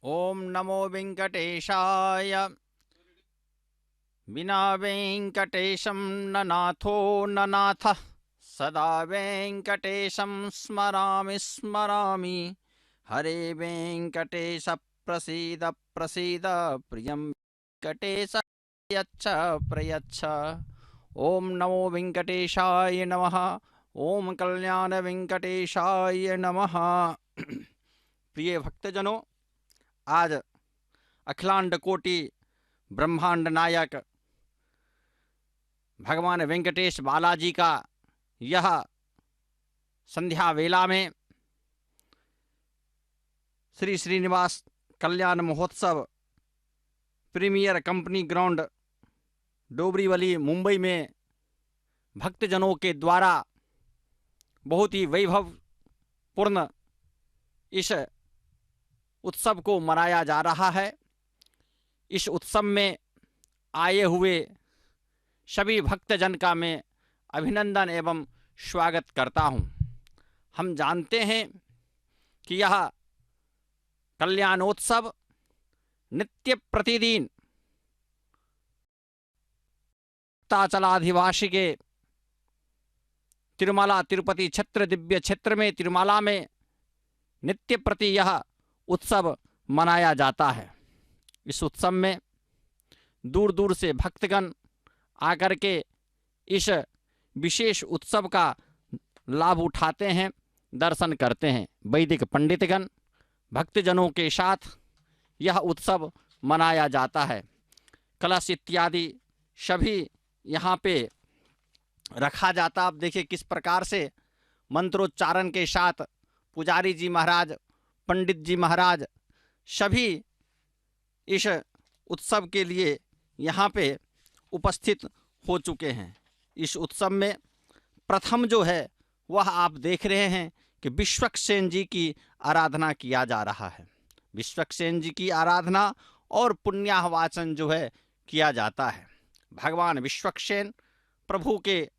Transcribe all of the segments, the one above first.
ओम नमो वेंकटेशाय। विना वेंकटेशं न नाथो न नाथः। सदा वेंकटेशं स्मरामि स्मरामि। हरे वेंकटेश प्रसीद प्रसीद। प्रियं वेंकटेश प्रयच्छ प्रयच्छ। ओम नमो वेंकटेशाय नमः। ओम कल्याण वेंकटेशाय नमः। प्रिय भक्तजनों, आज अखिलांड कोटि ब्रह्मांड नायक भगवान वेंकटेश बालाजी का यह संध्या वेला में Shri Srinivas Kalyan Mahotsav premier company ground Dombivli Mumbai में भक्तजनों के द्वारा बहुत ही वैभवपूर्ण इस उत्सव को मनाया जा रहा है। इस उत्सव में आए हुए सभी भक्तजन का मैं अभिनंदन एवं स्वागत करता हूं। हम जानते हैं कि यह कल्याणोत्सव नित्य प्रतिदिन ताचलाधिवासी के तिरुमला तिरुपति क्षेत्र दिव्य क्षेत्र में तिरुमला में नित्य प्रति यह उत्सव मनाया जाता है। इस उत्सव में दूर दूर से भक्तगण आकर के इस विशेष उत्सव का लाभ उठाते हैं, दर्शन करते हैं। वैदिक पंडितगण भक्तजनों के साथ यह उत्सव मनाया जाता है। कलश इत्यादि सभी यहाँ पे रखा जाता। आप देखिए किस प्रकार से मंत्रोच्चारण के साथ पुजारी जी महाराज, पंडित जी महाराज सभी इस उत्सव के लिए यहाँ पे उपस्थित हो चुके हैं। इस उत्सव में प्रथम जो है वह आप देख रहे हैं कि विश्वक्सेन जी की आराधना किया जा रहा है। विश्वक्सेन जी की आराधना और पुण्याहवाचन जो है किया जाता है। भगवान विश्वक्सेन प्रभु के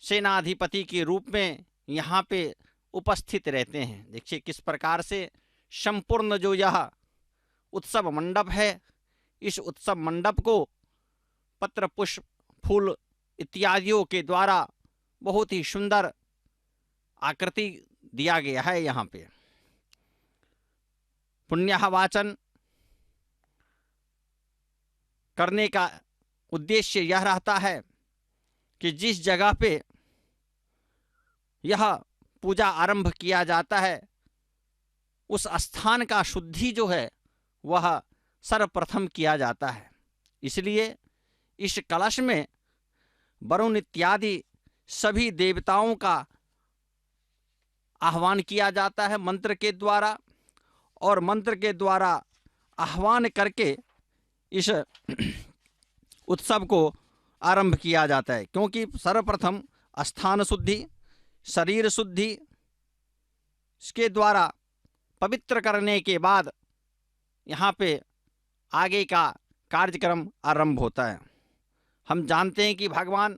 सेनाधिपति के रूप में यहाँ पे उपस्थित रहते हैं। देखिए किस प्रकार से संपूर्ण जो यह उत्सव मंडप है, इस उत्सव मंडप को पत्र पुष्प फूल इत्यादियों के द्वारा बहुत ही सुंदर आकृति दिया गया है। यहाँ पे पुण्याहवाचन करने का उद्देश्य यह रहता है कि जिस जगह पे यह पूजा आरंभ किया जाता है उस स्थान का शुद्धि जो है वह सर्वप्रथम किया जाता है। इसलिए इस कलश में वरुण इत्यादि सभी देवताओं का आह्वान किया जाता है मंत्र के द्वारा, और मंत्र के द्वारा आह्वान करके इस उत्सव को आरंभ किया जाता है। क्योंकि सर्वप्रथम स्थान शुद्धि, शरीर शुद्धि इसके द्वारा पवित्र करने के बाद यहाँ पे आगे का कार्यक्रम आरंभ होता है। हम जानते हैं कि भगवान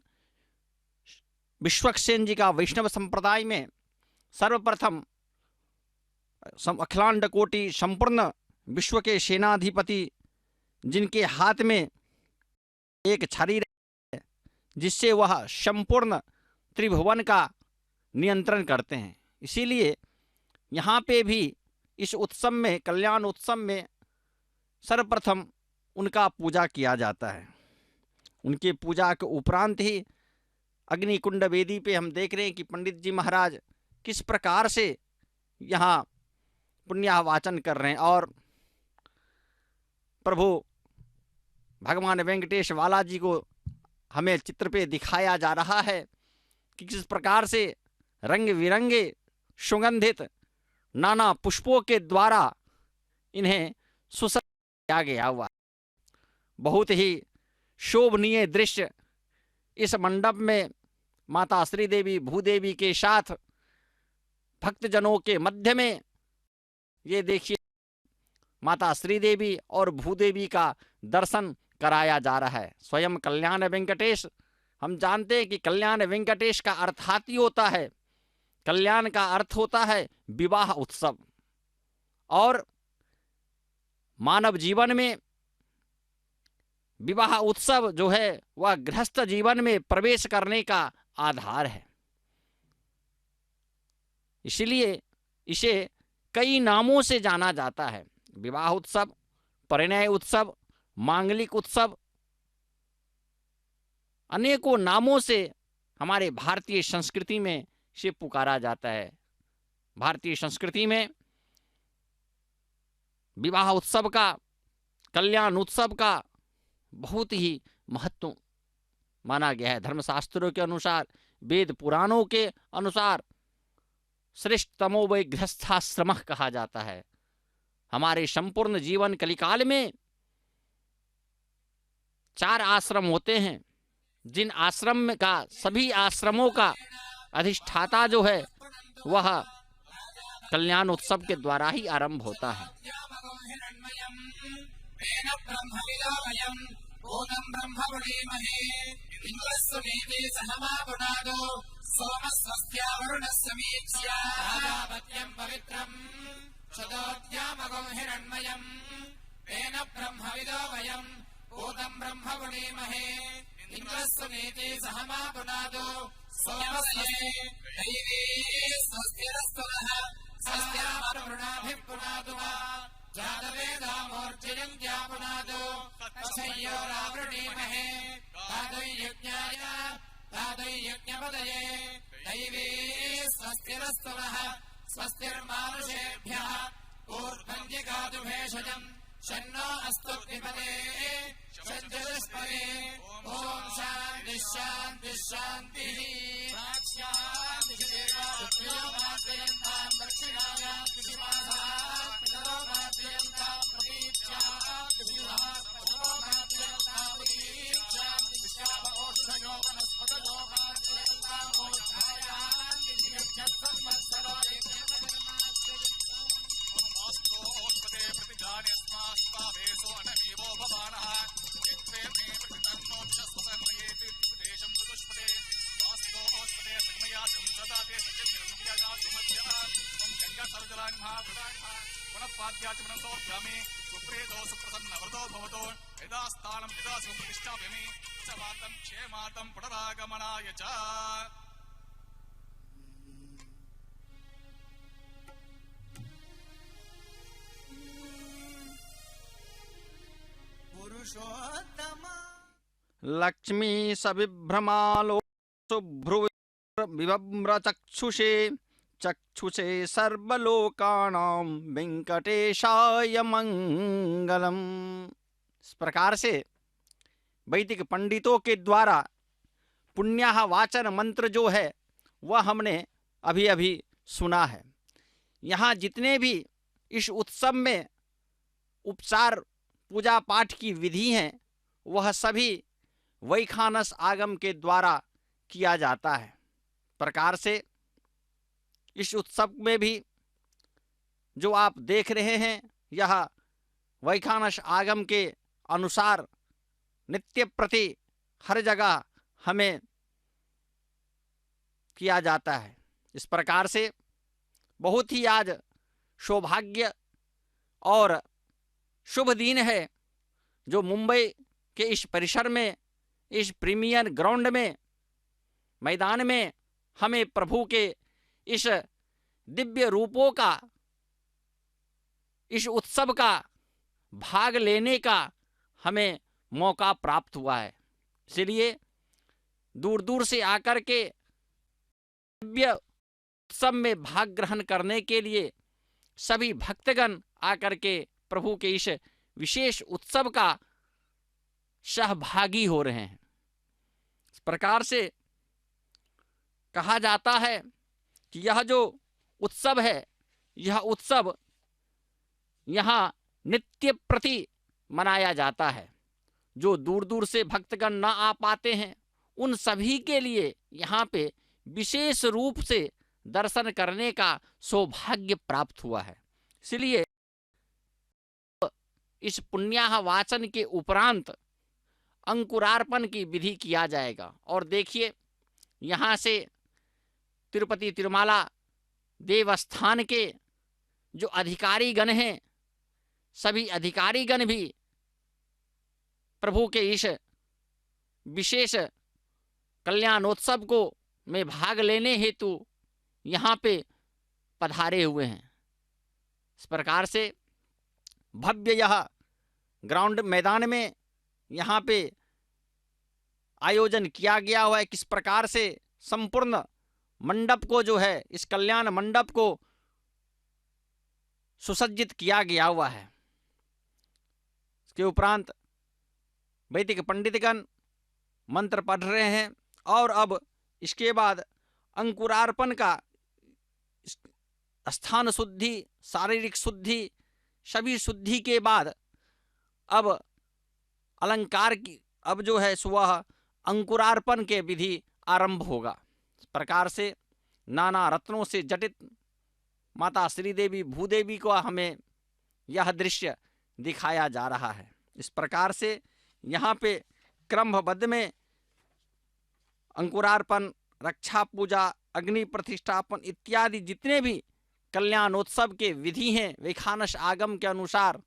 विश्वक्सेन जी का वैष्णव संप्रदाय में सर्वप्रथम अखिलांड कोटि संपूर्ण विश्व के सेनाधिपति जिनके हाथ में एक छड़ी है जिससे वह संपूर्ण त्रिभुवन का नियंत्रण करते हैं। इसीलिए यहाँ पे भी इस उत्सव में, कल्याण उत्सव में सर्वप्रथम उनका पूजा किया जाता है। उनके पूजा के उपरांत ही अग्निकुंड वेदी पे हम देख रहे हैं कि पंडित जी महाराज किस प्रकार से यहाँ पुण्याहवाचन कर रहे हैं, और प्रभु भगवान वेंकटेश बालाजी को हमें चित्र पे दिखाया जा रहा है कि किस प्रकार से रंग बिरंगे सुगंधित नाना पुष्पों के द्वारा इन्हें सुसज्जित किया गया हुआ। बहुत ही शोभनीय दृश्य इस मंडप में माता श्रीदेवी भूदेवी के साथ भक्तजनों के मध्य में ये देखिए माता श्रीदेवी और भूदेवी का दर्शन कराया जा रहा है। स्वयं कल्याण वेंकटेश, हम जानते हैं कि कल्याण वेंकटेश का अर्थात ही होता है, कल्याण का अर्थ होता है विवाह उत्सव, और मानव जीवन में विवाह उत्सव जो है वह गृहस्थ जीवन में प्रवेश करने का आधार है। इसलिए इसे कई नामों से जाना जाता है। विवाह उत्सव, परिणय उत्सव, मांगलिक उत्सव, अनेकों नामों से हमारे भारतीय संस्कृति में इसे पुकारा जाता है। भारतीय संस्कृति में विवाह उत्सव का, कल्याण उत्सव का बहुत ही महत्व माना गया है। धर्मशास्त्रों के अनुसार, वेद पुराणों के अनुसार श्रेष्ठतमो वै गृहस्थाश्रम कहा जाता है। हमारे संपूर्ण जीवन कलिकाल में 4 आश्रम होते हैं, जिन आश्रम का, सभी आश्रमों का अधिष्ठाता जो है वह कल्याण उत्सव के द्वारा ही आरंभ होता है। शन्नो अस्तु विपदे शञ्जस्परे ओम शांति शांति शांति क्षेमार्थं पुनरागमनाय च लक्ष्मी सविभ्रमालो शुभ्रुविभ्रचक्षुषे चक्षुषे सर्वलोकानां वेंकटेशाय मंगलम। इस प्रकार से वैदिक पंडितों के द्वारा पुण्याह वाचन मंत्र जो है वह हमने अभी अभी सुना है। यहाँ जितने भी इस उत्सव में उपचार पूजा पाठ की विधि हैं वह सभी वैखानस आगम के द्वारा किया जाता है। प्रकार से इस उत्सव में भी जो आप देख रहे हैं यह वैखानस आगम के अनुसार नित्य प्रति हर जगह हमें किया जाता है। इस प्रकार से बहुत ही आज सौभाग्य और शुभ दिन है जो मुंबई के इस परिसर में, इस प्रीमियर ग्राउंड में, मैदान में हमें प्रभु के इस दिव्य रूपों का, इस उत्सव का भाग लेने का हमें मौका प्राप्त हुआ है। इसलिए दूर दूर से आकर के दिव्य उत्सव में भाग ग्रहण करने के लिए सभी भक्तगण आकर के प्रभु के इस विशेष उत्सव का सहभागी हो रहे हैं। इस प्रकार से कहा जाता है कि यह जो उत्सव है, यह उत्सव यहाँ नित्य प्रति मनाया जाता है। जो दूर दूर से भक्तगण ना आ पाते हैं उन सभी के लिए यहाँ पे विशेष रूप से दर्शन करने का सौभाग्य प्राप्त हुआ है। इसलिए इस पुण्याह वाचन के उपरांत अंकुरार्पण की विधि किया जाएगा। और देखिए यहाँ से तिरुपति तिरुमाला देवस्थान के जो अधिकारी गण हैं सभी अधिकारीगण भी प्रभु के इस विशेष कल्याणोत्सव को में भाग लेने हेतु यहाँ पे पधारे हुए हैं। इस प्रकार से भव्य यह ग्राउंड मैदान में यहाँ पे आयोजन किया गया हुआ है। किस प्रकार से संपूर्ण मंडप को जो है, इस कल्याण मंडप को सुसज्जित किया गया हुआ है। इसके उपरांत वैदिक पंडितगण मंत्र पढ़ रहे हैं और अब इसके बाद अंकुरार्पण का स्थान शुद्धि, शारीरिक शुद्धि, सभी शुद्धि के बाद अब अलंकार की अब जो है वह अंकुरार्पण के विधि आरंभ होगा। इस प्रकार से नाना रत्नों से जटित माता श्रीदेवी भूदेवी को हमें यह दृश्य दिखाया जा रहा है। इस प्रकार से यहाँ पे क्रमबद्ध में अंकुरार्पण, रक्षा पूजा, अग्नि प्रतिष्ठापन इत्यादि जितने भी कल्याणोत्सव के विधि हैं वैखानस आगम के अनुसार,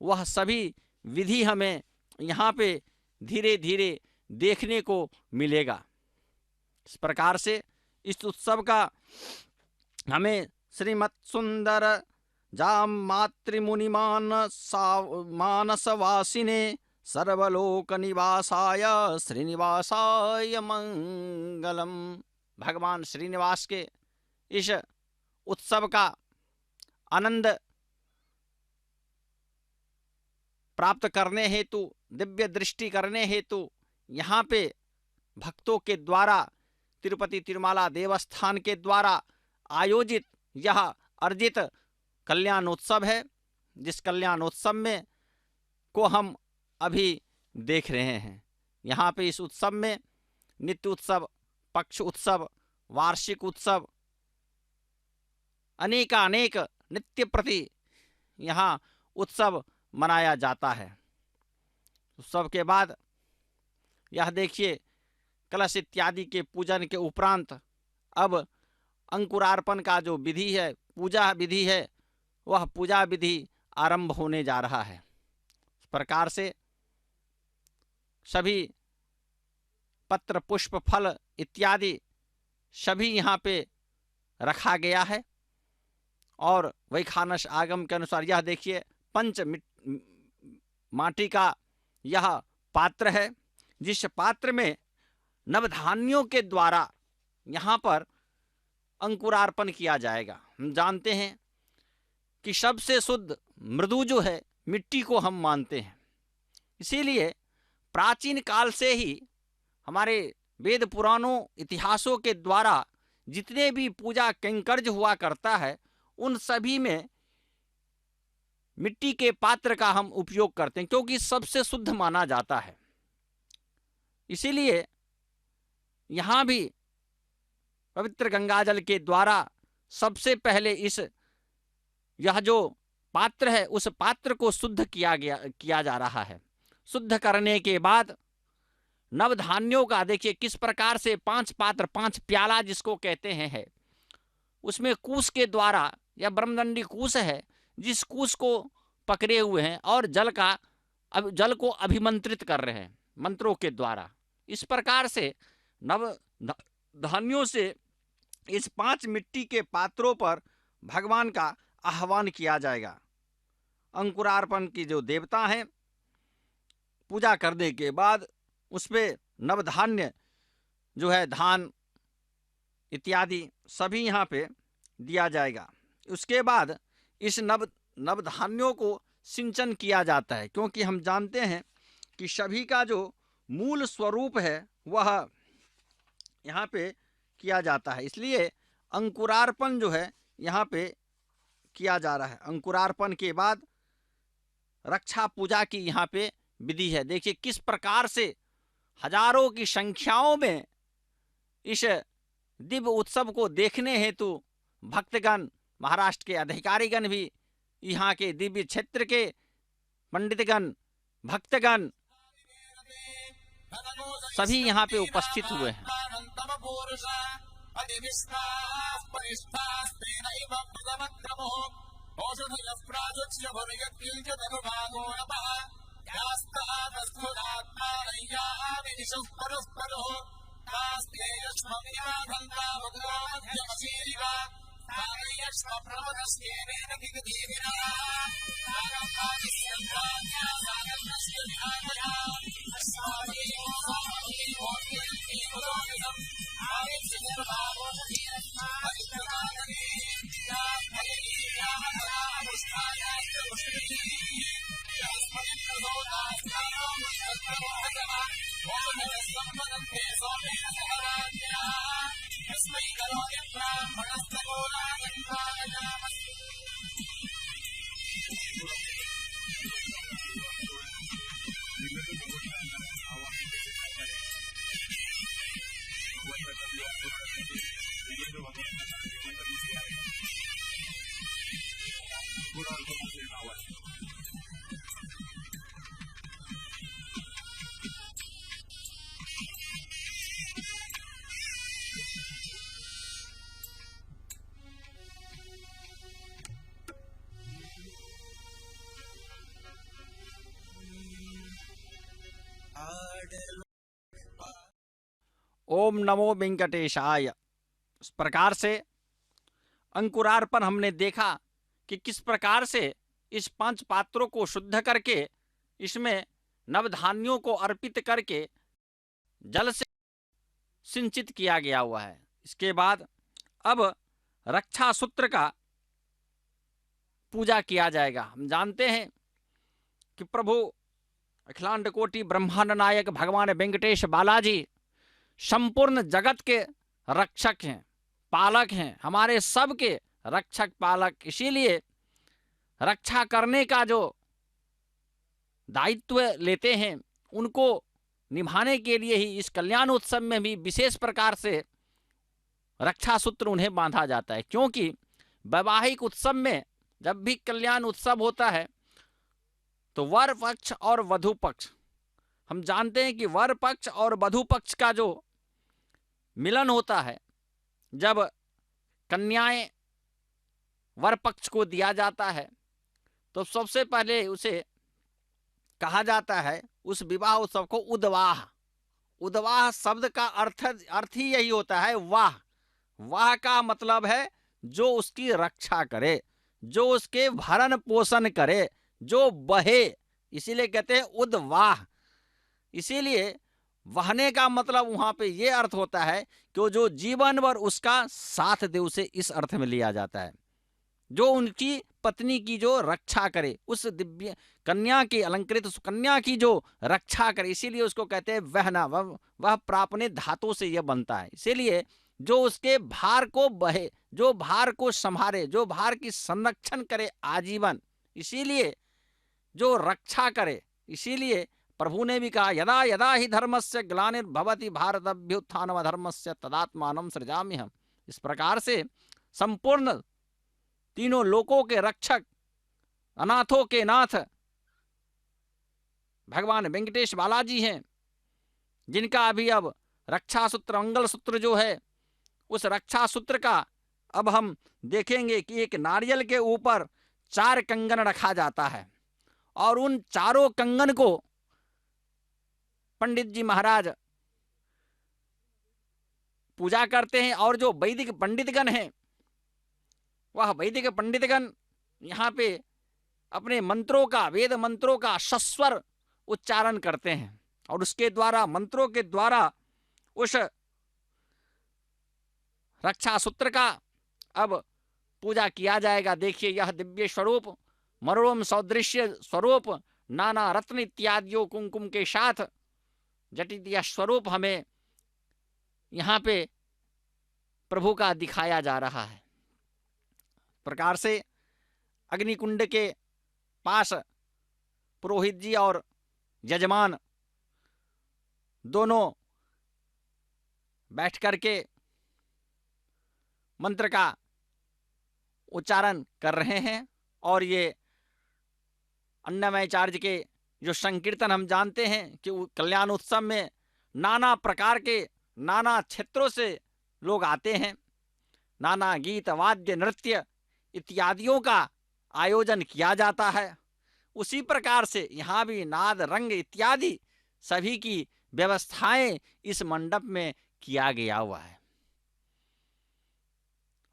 वह सभी विधि हमें यहाँ पे धीरे धीरे देखने को मिलेगा। इस प्रकार से इस उत्सव का हमें श्रीमत् सुंदर जाम मातृमुनिमान मानसवासिने सर्वलोक निवासाय श्रीनिवासाय मंगलम। भगवान श्रीनिवास के इस उत्सव का आनंद प्राप्त करने हेतु, दिव्य दृष्टि करने हेतु यहाँ पे भक्तों के द्वारा तिरुपति तिरुमाला देवस्थान के द्वारा आयोजित यह अर्जित कल्याणोत्सव है, जिस कल्याणोत्सव में को हम अभी देख रहे हैं। यहाँ पे इस उत्सव में नित्य उत्सव, पक्ष उत्सव, वार्षिक उत्सव, अनेक नित्य प्रति यहाँ उत्सव मनाया जाता है। उत्सव के बाद यह देखिए कलश इत्यादि के पूजन के उपरांत अब अंकुरार्पण का जो विधि है, पूजा विधि है, वह पूजा विधि आरंभ होने जा रहा है। इस प्रकार से सभी पत्र, पुष्प, फल इत्यादि सभी यहाँ पे रखा गया है और वैखानस आगम के अनुसार यह देखिए पंच माटी का यह पात्र है, जिस पात्र में नवधान्यों के द्वारा यहाँ पर अंकुरार्पण किया जाएगा। हम जानते हैं कि सबसे शुद्ध मृदु जो है मिट्टी को हम मानते हैं, इसीलिए प्राचीन काल से ही हमारे वेद पुराणों इतिहासों के द्वारा जितने भी पूजा कैंकर्य हुआ करता है उन सभी में मिट्टी के पात्र का हम उपयोग करते हैं, क्योंकि सबसे शुद्ध माना जाता है। इसीलिए यहाँ भी पवित्र गंगाजल के द्वारा सबसे पहले यह जो पात्र है उस पात्र को शुद्ध किया जा रहा है। शुद्ध करने के बाद नवधान्यों का देखिए किस प्रकार से 5 पात्र, 5 प्याला जिसको कहते हैं है, उसमें कूस के द्वारा या ब्रह्मदंडी कूस है, जिस कूस को पकड़े हुए हैं और जल को अभिमंत्रित कर रहे हैं मंत्रों के द्वारा। इस प्रकार से नव धान्यों से इस 5 मिट्टी के पात्रों पर भगवान का आह्वान किया जाएगा। अंकुरार्पण की जो देवता हैं, पूजा करने के बाद उस पर नवधान्य जो है धान इत्यादि सभी यहाँ पे दिया जाएगा। उसके बाद इस नवधान्यों को सिंचन किया जाता है, क्योंकि हम जानते हैं कि सभी का जो मूल स्वरूप है वह यहाँ पे किया जाता है, इसलिए अंकुरार्पण जो है यहाँ पे किया जा रहा है। अंकुरार्पण के बाद रक्षा पूजा की यहाँ पे विधि है। देखिए किस प्रकार से हजारों की संख्याओं में इस दिव्य उत्सव को देखने हेतु भक्तगण, महाराष्ट्र के अधिकारीगण भी, यहाँ के दिव्य क्षेत्र के पंडितगण, भक्तगण सभी यहाँ पे उपस्थित हुए हैं। औषधयः प्राजुच्य भुर्यत्किञ्चिदनुभागो नपः यास्तादस्फुटात्मानय्यादिदिशः परुः परुः तास्तेयश्वमियाधन्तावग्रामध्यमशीरिव तारयश्व प्रमदस्येनेन दिगदीविनः तारकादिस्यन्धान्या सागरस्य ध्यानया अस्मादीयो सामदीयोऽन्येतीमुदोनिसम् आदित्यनिर्भावोषधीरस्मादित्यकानने यस्मै करोति ब्राह्मणस्तमोराजन्मानयामस्तु ओम नमो वेंकटेशाय। इस प्रकार से अंकुरार्पण हमने देखा कि किस प्रकार से इस 5 पात्रों को शुद्ध करके इसमें नवधान्यों को अर्पित करके जल से सिंचित किया गया हुआ है। इसके बाद अब रक्षा सूत्र का पूजा किया जाएगा। हम जानते हैं कि प्रभु अखिलांड कोटि ब्रह्मांड नायक भगवान वेंकटेश बालाजी संपूर्ण जगत के रक्षक हैं, पालक हैं, हमारे सब के रक्षक पालक। इसीलिए रक्षा करने का जो दायित्व लेते हैं उनको निभाने के लिए ही इस कल्याण उत्सव में भी विशेष प्रकार से रक्षा सूत्र उन्हें बांधा जाता है। क्योंकि वैवाहिक उत्सव में जब भी कल्याण उत्सव होता है तो वर पक्ष और वधु पक्ष, हम जानते हैं कि वर पक्ष और वधु पक्ष का जो मिलन होता है, जब कन्याएं वर पक्ष को दिया जाता है तो सबसे पहले उसे कहा जाता है, उस विवाह उत्सव को उद्वाह। उद्वाह शब्द का अर्थ ही यही होता है वाह। वाह का मतलब है जो उसकी रक्षा करे, जो उसके भरण पोषण करे, जो बहे, इसीलिए कहते हैं उद्वाह। इसीलिए वहने का मतलब वहां पे ये अर्थ होता है कि जो जीवन भर उसका साथ दे, उसे इस अर्थ में लिया जाता है, जो उनकी पत्नी की जो रक्षा करे, उस दिव्य कन्या की, अलंकृत कन्या की जो रक्षा करे। इसीलिए उसको कहते हैं वहना। वह प्रापने धातु से यह बनता है। इसीलिए जो उसके भार को बहे, जो भार को संभाले, जो भार की संरक्षण करे आजीवन, इसीलिए जो रक्षा करे। इसीलिए प्रभु ने भी कहा यदा यदा ही धर्मस्य ग्लानिर्भवति भारत अभ्युत्थानम धर्मस्य तदात्मानं सृजाम्यहम्। इस प्रकार से संपूर्ण तीनों लोकों के रक्षक, अनाथों के नाथ भगवान वेंकटेश बालाजी हैं, जिनका अभी अब रक्षा सूत्र, मंगल सूत्र जो है, उस रक्षा सूत्र का अब हम देखेंगे कि एक नारियल के ऊपर 4 कंगन रखा जाता है और उन चारों कंगन को पंडित जी महाराज पूजा करते हैं। और जो वैदिक पंडितगण हैं, वह वैदिक पंडितगण यहाँ पे अपने मंत्रों का, वेद मंत्रों का सस्वर उच्चारण करते हैं और उसके द्वारा, मंत्रों के द्वारा उस रक्षा सूत्र का अब पूजा किया जाएगा। देखिए यह दिव्य स्वरूप, मनोरम सौदृश्य स्वरूप, नाना रत्न इत्यादियों कुमकुम के साथ जटित यह स्वरूप हमें यहाँ पे प्रभु का दिखाया जा रहा है। प्रकार से अग्निकुंड के पास पुरोहित जी और यजमान दोनों बैठ करके मंत्र का उच्चारण कर रहे हैं और ये अन्नमयाचार्य के जो संकीर्तन, हम जानते हैं कि कल्याण उत्सव में नाना प्रकार के, नाना क्षेत्रों से लोग आते हैं, नाना गीत वाद्य नृत्य इत्यादियों का आयोजन किया जाता है, उसी प्रकार से यहाँ भी नाद, रंग इत्यादि सभी की व्यवस्थाएं इस मंडप में किया गया हुआ है।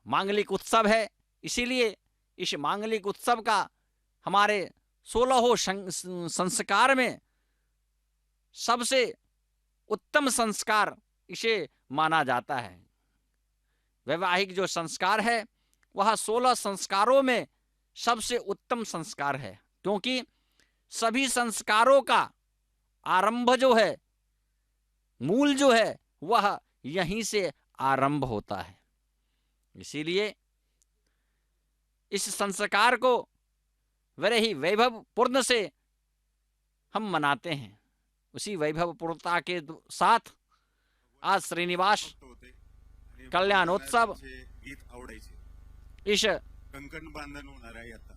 मांगलिक उत्सव है, इसीलिए इस मांगलिक उत्सव का हमारे 16 संस्कार में सबसे उत्तम संस्कार इसे माना जाता है। वैवाहिक जो संस्कार है वह 16 संस्कारों में सबसे उत्तम संस्कार है, क्योंकि सभी संस्कारों का आरंभ जो है, मूल जो है, वह यहीं से आरंभ होता है। इसीलिए इस संस्कार को बड़े ही वैभव पूर्ण से हम मनाते हैं। उसी वैभव पूर्णता के साथ आज श्रीनिवास कल्याणोत्सव गीत आवडायचे, इस कंकण बांधण होणार आहे आता.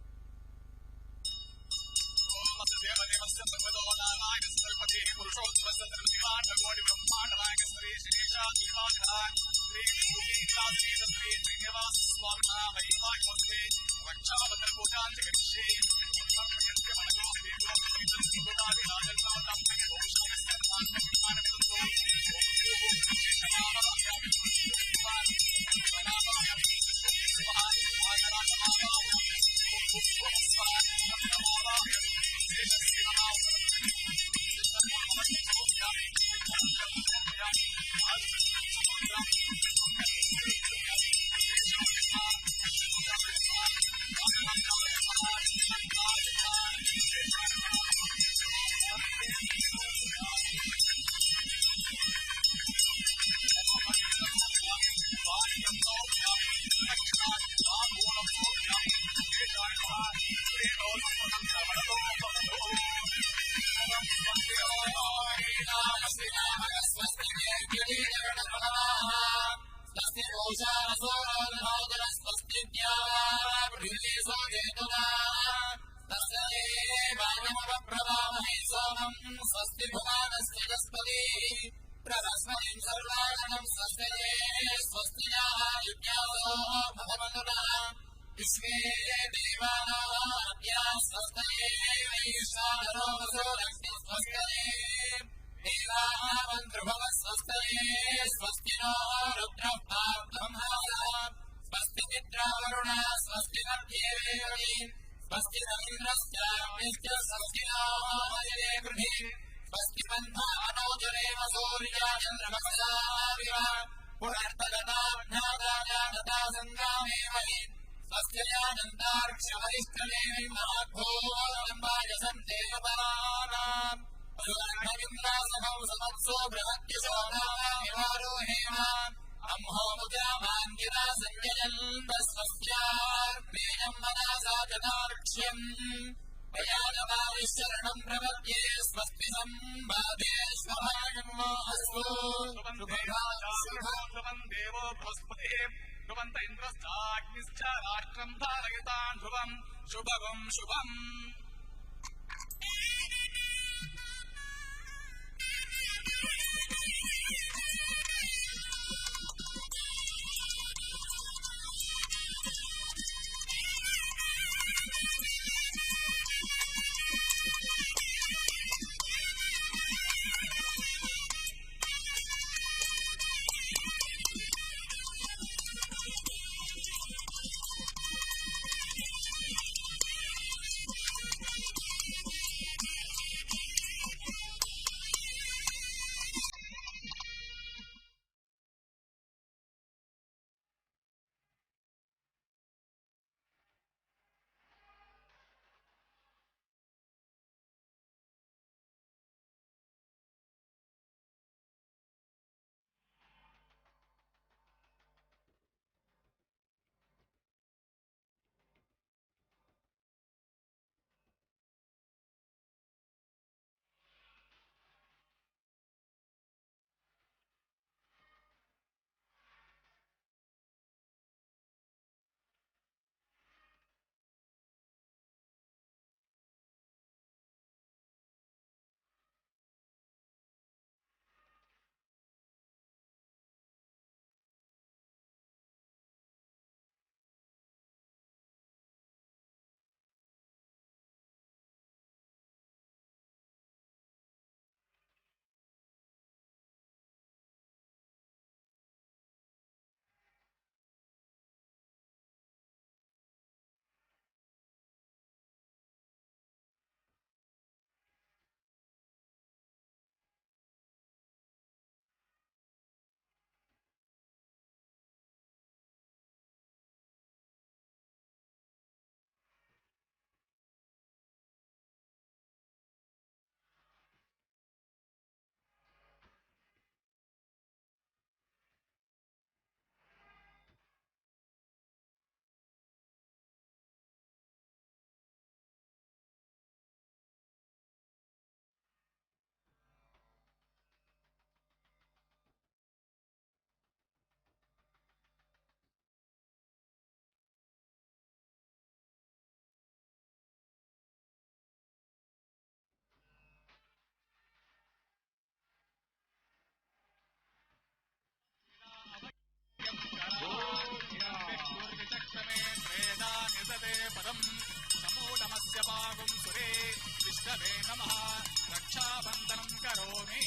रक्षाबन्धनं करोमि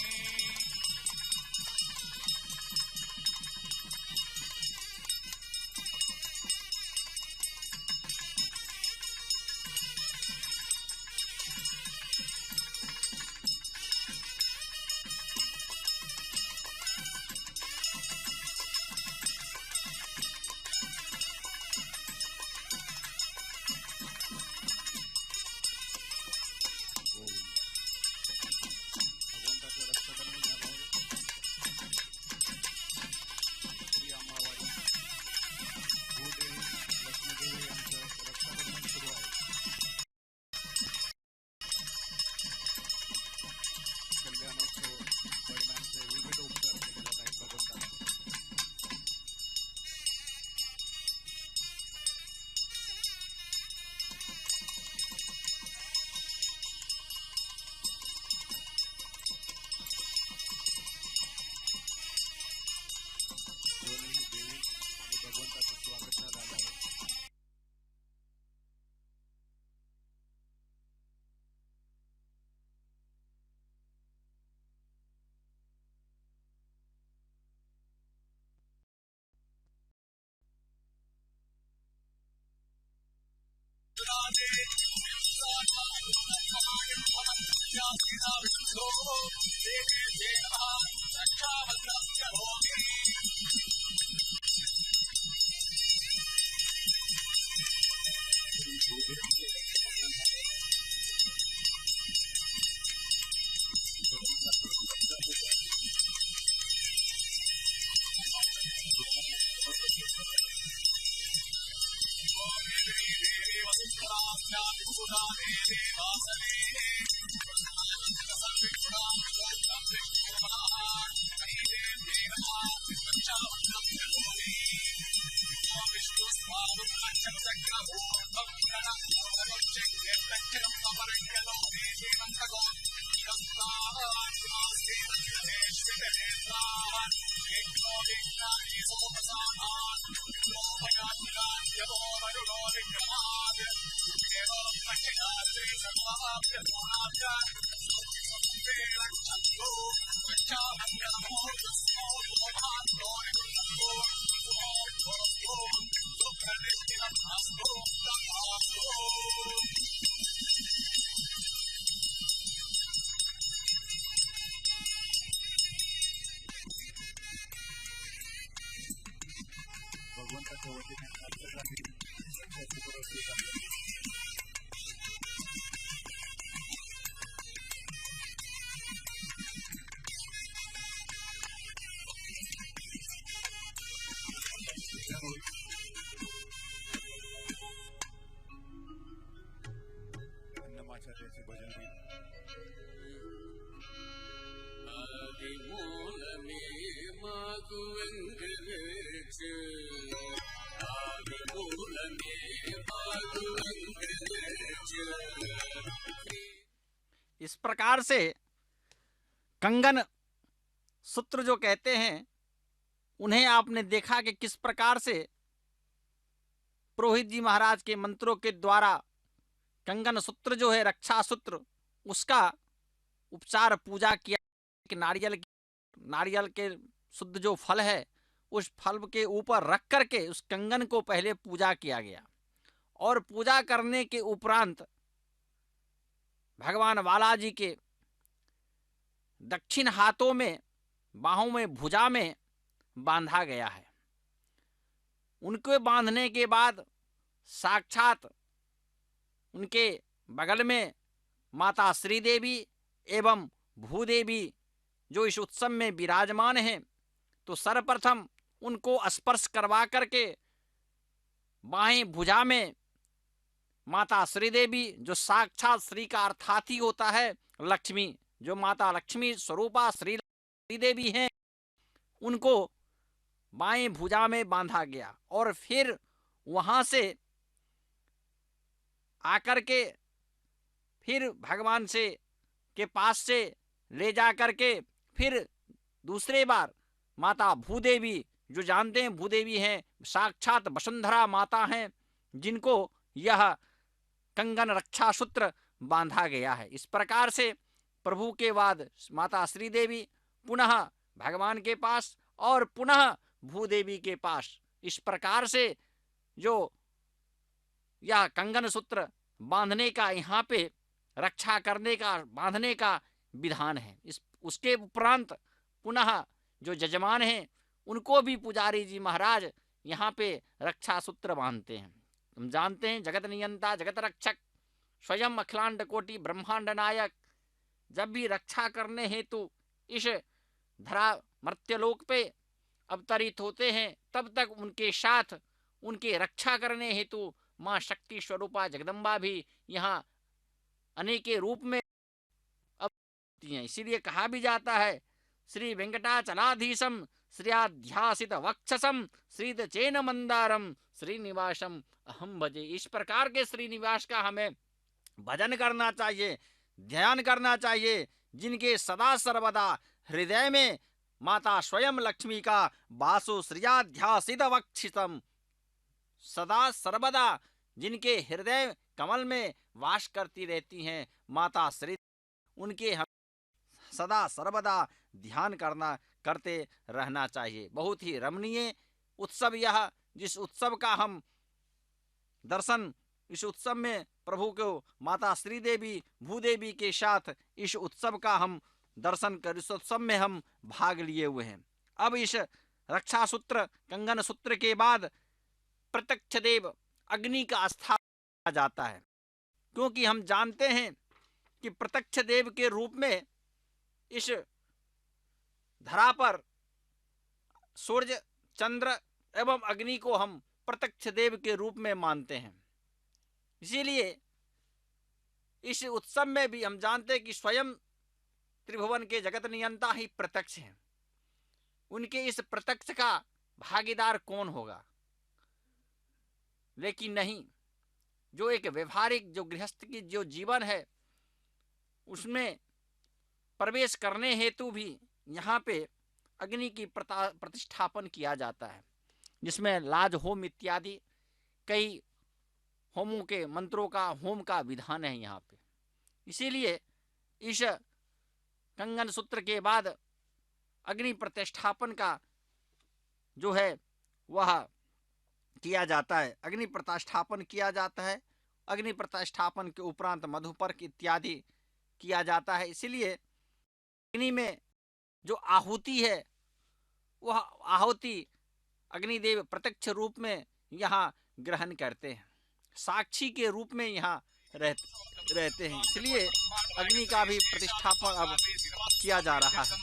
भगवंताचं रक्षाबंधन झालं आहे. श्री अंबाबाई, भूदेवी, लक्ष्मीदेवी यांचं रक्षाबंधन सुरू आहे. कल्याणोत्सव दरम्यानचे विविध उपचार केले जात आहेत भगवंतांना. दोन्ही देवी आणि भगवंताचं स्वागत झालं आहे. रक्षाबन्धनं करोमि भगवंताच्या वतीने अर्चकांनी त्याची पुरस्कृत आहे. अन्नमाचार्याचे भजन गीत. आदिमूल में मागु वेंकटेश आदिमूल में मागु वेंकटेश इस प्रकार से कंगन सूत्र जो कहते हैं उन्हें आपने देखा कि किस प्रकार से पुरोहित जी महाराज के मंत्रों के द्वारा कंगन सूत्र जो है रक्षा सूत्र उसका उपचार पूजा किया कि नारियल के शुद्ध जो फल है उस फल के ऊपर रख करके उस कंगन को पहले पूजा किया गया और पूजा करने के उपरांत भगवान बालाजी के दक्षिण हाथों में बाहों में भुजा में बांधा गया है। उनको बांधने के बाद साक्षात उनके बगल में माता श्रीदेवी एवं भूदेवी जो इस उत्सव में विराजमान हैं, तो सर्वप्रथम उनको स्पर्श करवा करके बाएं भुजा में माता श्रीदेवी जो साक्षात श्री का अर्थात ही होता है लक्ष्मी, जो माता लक्ष्मी स्वरूपा श्रीदेवी हैं, उनको बाएं भुजा में बांधा गया और फिर वहां से आकर के फिर भगवान से के पास से ले जा करके फिर दूसरे बार माता भूदेवी, जो जानते हैं भूदेवी हैं साक्षात वसुंधरा माता हैं, जिनको यह कंगन रक्षा सूत्र बांधा गया है। इस प्रकार से प्रभु के बाद माता श्री देवी, पुनः भगवान के पास और पुनः भूदेवी के पास। इस प्रकार से जो यह कंगन सूत्र बांधने का, यहाँ पे रक्षा करने का, बांधने का विधान है। इस उसके उपरांत पुनः जो जजमान हैं उनको भी पुजारी जी महाराज यहाँ पे रक्षा सूत्र बांधते हैं। हम जानते हैं जगत नियंता, जगत रक्षक, स्वयं अखिलांड कोटि ब्रह्मांड नायक जब भी रक्षा करने हेतु इस धरा मर्त्यलोक पे अवतरित होते हैं, तब तक उनके साथ उनके रक्षा करने हेतु माँ शक्ति स्वरूपा जगदम्बा भी यहाँ अनेके रूप में अवतरती हैं। इसीलिए कहा भी जाता है श्री वेंकटाचलाधीशम श्रियाध्यासित वक्षसम श्रीद चेन मंदारम श्रीनिवासम अहम भजे। इस प्रकार के श्रीनिवास का हमें भजन करना चाहिए, ध्यान करना चाहिए, जिनके सदा सर्वदा हृदय में माता स्वयं लक्ष्मी का वासो श्रियाध्यासित वक्षितम, सदा सर्वदा जिनके हृदय कमल में वास करती रहती हैं माता श्री, उनके हम सदा सर्वदा ध्यान करते रहना चाहिए। बहुत ही रमणीय उत्सव यह, जिस उत्सव का हम दर्शन, इस उत्सव में प्रभु को माता श्री देवी भूदेवी के साथ इस उत्सव का हम दर्शन कर, इस उत्सव में हम भाग लिए हुए हैं। अब इस रक्षा सूत्र कंगन सूत्र के बाद प्रत्यक्ष देव अग्नि का स्थापना किया जाता है, क्योंकि हम जानते हैं कि प्रत्यक्ष देव के रूप में इस धरा पर सूर्य, चंद्र एवं अग्नि को हम प्रत्यक्ष देव के रूप में मानते हैं। इसीलिए इस उत्सव में भी हम जानते हैं कि स्वयं त्रिभुवन के जगत नियंता ही प्रत्यक्ष हैं। उनके इस प्रत्यक्ष का भागीदार कौन होगा? लेकिन नहीं, जो एक व्यवहारिक, जो गृहस्थ की जो जीवन है उसमें प्रवेश करने हेतु भी यहाँ पे अग्नि की प्रतिष्ठापन किया जाता है, जिसमें लाज होम इत्यादि कई होमों के मंत्रों का, होम का विधान है यहाँ पे। इसीलिए इस कंगन सूत्र के बाद अग्नि प्रतिष्ठापन का जो है वह किया जाता है, अग्नि प्रतिष्ठापन किया जाता है। अग्नि प्रतिष्ठापन के उपरांत मधुपर्क इत्यादि किया जाता है। इसीलिए अग्नि में जो आहुति है वह आहुति अग्निदेव प्रत्यक्ष रूप में यहाँ ग्रहण करते हैं, साक्षी के रूप में यहाँ रहते हैं। इसलिए अग्नि का भी प्रतिष्ठापन अब किया जा रहा है।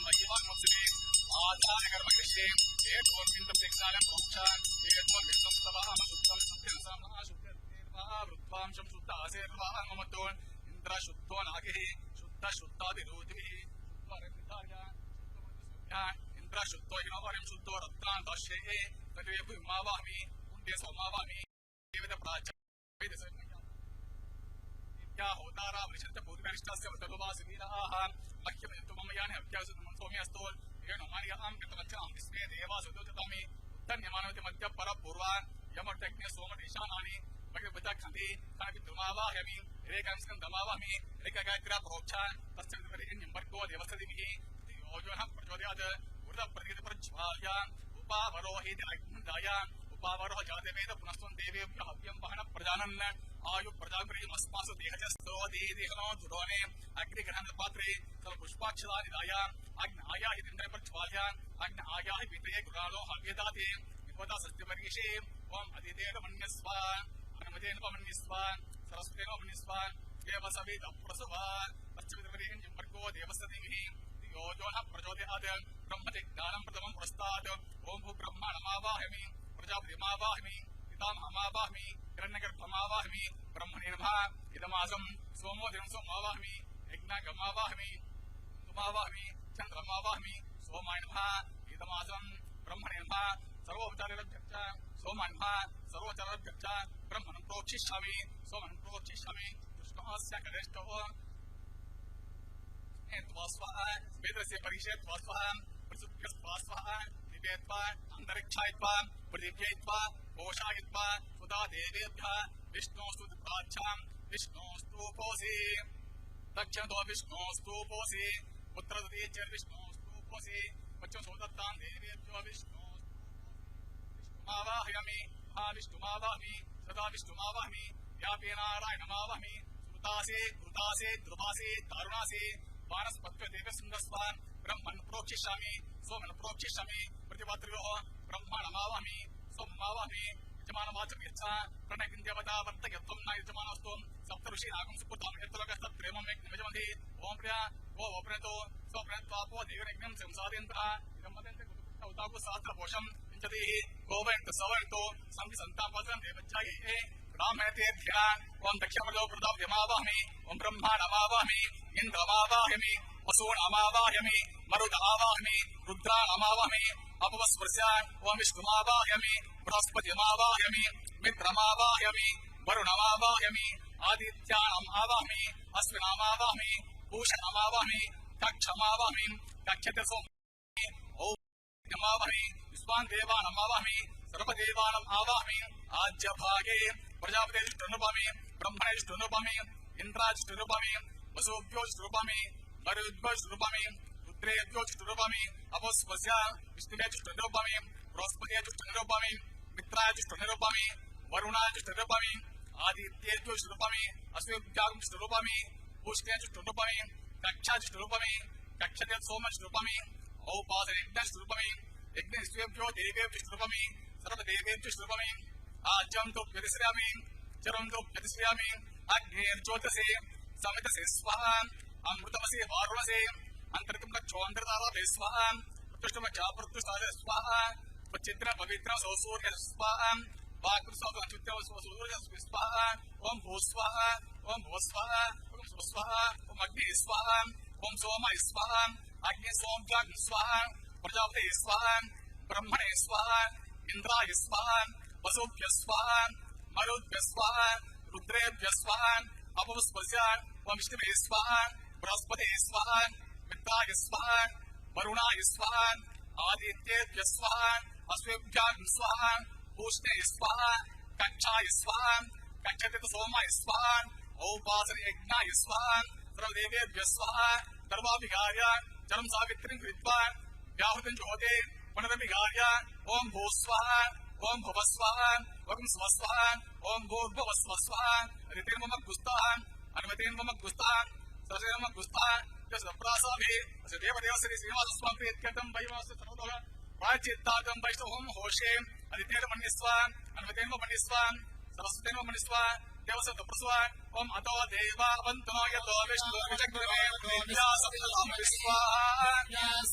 दक्षिण तो विष्णु स्तूपोसि उत्तर दधीचर विष्णु स्तूपोसि पश्चिम सोदत्तां देवेभ्यो विष्णु विष्णुमावाहयामि महाविष्णुमावाहमि सदा विष्णुमावाहमि व्यापे नारायणमावाहमि श्रुतासे कृतासे ध्रुवासे तारुणासे वानस्पत्य देवसुन्दस्वान् ब्रह्मन् प्रोक्षिष्यामि सोमन् प्रोक्षिष्यामि प्रतिपत्र्योः ब्रह्माणमावाहमि सोममावाहमि यजमानवाचं यच्च प्रणयकिन्देवता वर्तयत्वं न यजमानस्तु सप्तऋषीनागं सुपुत्रं यत्रोगस्तत्प्रेमं यज्ञमजमधि ओम प्रिया ओ प्रणतो स्वप्रणत्वापो देवयज्ञं संसादयन्तः इदं मदन्ते उताकु सहस्रपोषं विंशतिः गोवयन्त सवयन्तो संविसन्तापदं देवज्जाये रामयतेभ्यः ओम दक्षिणप्रदो प्रदाव्यमावाहमि ओम ब्रह्माणमावाहमि इन्द्रमावाहमि वसूनमावाहमि मरुदमावाहमि रुद्राणमावाहमि अपवस्पृश्य ओम विष्णुमावाहयामि बृहस्पतिमावाहयामि मित्रमावाहयामि वरुणमावाहयामि आदित्यानाम् आवाहयामि अश्विनामावाहयामि पूषणमावाहयामि कक्षमावाहयामि कक्षते सोमि ओमावाहयामि विश्वान् देवानमावाहयामि सर्वदेवानाम् आवाहयामि आज्यभागे प्रजापतिष्ठनुपामि ब्रह्मणेष्ठनुपामि इन्द्राष्ठनुपामि वसुभ्योष्ठनुपामि मरुद्भ्योष्ठनुपामि रुद्रेभ्योष्ठनुपामि अपस्पस्य विष्णुवेष्ठनुपामि बृहस्पतिष्ठनुपामि मित्राष्ठनुपामि वरुणाष्ठनुपामि आदित्येष्ठनुपामि अश्विभ्याष्ठनुपामि पूष्णेष्ठनुपामि कक्षाष्ठनुपामि कक्षते सोमष्ठनुपामि औपासनेभ्यष्ठनुपामि यज्ञेभ्यो देवेभ्यष्ठनुपामि सर्वदेवेभ्यष्ठनुपामि आज्यं तो प्रतिश्रयामि चरं तो प्रतिश्रयामि अग्निर्ज्योतसे समितसे स्वाहा अमृतमसे वारुणसे अंतरिकं रक्षोऽन्तर्ताराभे स्वाहा उत्कृष्टमचाप्रत्युष्टाले स्वाहा पचित्र पवित्र सूर्य स्वाहा वाक्कृष्णसूर्य स्वाहा ओम भू स्वाहा ओम भू स्वाहा ओम स्व स्वाहा ओम अग्नि स्वाहा ओम सोम स्वाहा अग्नि सोम स्वाहा प्रजापते स्वाहा ब्रह्मणे स्वाहा इंद्राय स्वाहा वसुभ्य स्वाहा मरुद्भ्य स्वाहा रुद्रेभ्य स्वाहा अपवस्पस्य ओम विष्णवे स्वाहा बृहस्पते स्वाहा मित्राय स्वाहा वरुणाय स्वाहा आदित्येभ्य स्वाहा अश्वेभ्यां स्वाहा पूष्णे स्वाहा कक्षाय स्वाहा कक्षते सोमाय स्वाहा औपासने यज्ञाय स्वाहा सर्वदेवेभ्य स्वाहा सर्वाभिहार्य जलं सावित्रीं कृत्वा व्याहृतं ज्योते पुनरभिहार्य ओम भू स्वाहा ओम भव स्वाहा ओम स्व स्वाहा ओम भूर्भुव स्व स्वाहा ऋतिर्मम गुस्ताः अनुमतिर्मम गुस्ताः सरसेर्मम गुस्ताः यस्प्रासाभि अस्य देवदेव श्री श्रीनिवास स्वामी प्रीत्यर्थं वैवास सर्वतः प्राचित्ताकं वैष्णवं होषे अदितेर्मन्यस्व अनुमतिर्मन्यस्व सरस्वतीर्मन्यस्व देवसत प्रसव ओम अतो देवावन्तो यतो विष्णु विचक्रमे विद्या सप्तधाम विस्वाहा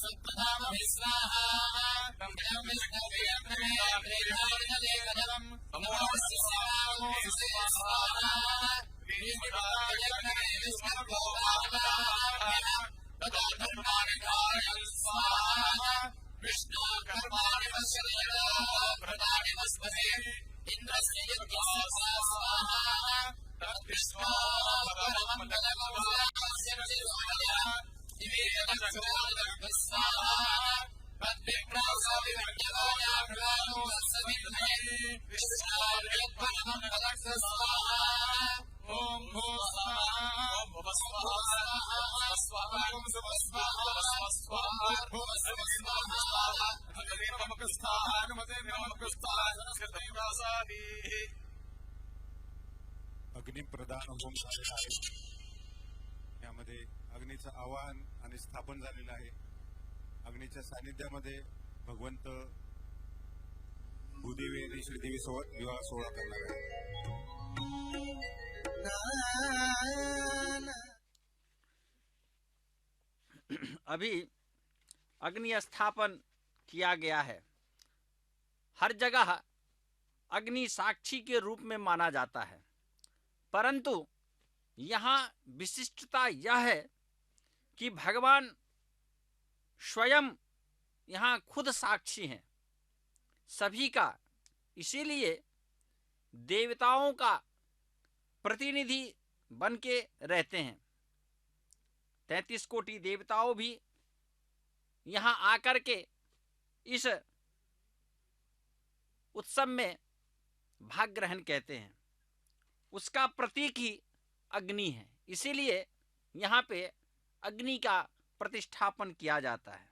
सप्तधाम विस्वाहा तम विष्णवे प्रेम नमोऽस्तु स्वाहा विष्णुराय विष्णुभोगाय तदा धर्माणि स्वाहा विष्णु कर्माणि वशेन प्रदानि वस्महे इन्द्रस्य यज्ञस्य स्वाहा तद्विष्णो परमं दलमस्य दिवे स्वाहा तद्विप्रासाविभ्यवाय प्रदानो सविद्महे विष्णोर्य परमं दलस्य स्वाहा ओम भू स्वाहा ओम भव स्वाहा स्वाहा ओम स्व स्वाहा स्वाहा भू स्वाहा अग्निप्रदान होम झालेला आहे. यामध्ये अग्नीचं आवाहन आणि स्थापन झालेलं आहे. अग्नीच्या सानिध्यामध्ये भगवंत भूदेवी आणि श्रीदेवी सोबत विवाह सोहळा करणार आहे. अभी अग्नि स्थापन किया गया है. हर जगह अग्नि साक्षी के रूप में माना जाता है, परंतु यहाँ विशिष्टता यह है कि भगवान स्वयं यहाँ खुद साक्षी हैं सभी का. इसीलिए देवताओं का प्रतिनिधि बन के रहते हैं. 33 कोटि देवताओं भी यहाँ आकर के इस उत्सव में भाग ग्रहण कहते हैं. उसका प्रतीक ही अग्नि है. इसीलिए यहाँ पे अग्नि का प्रतिष्ठापन किया जाता है,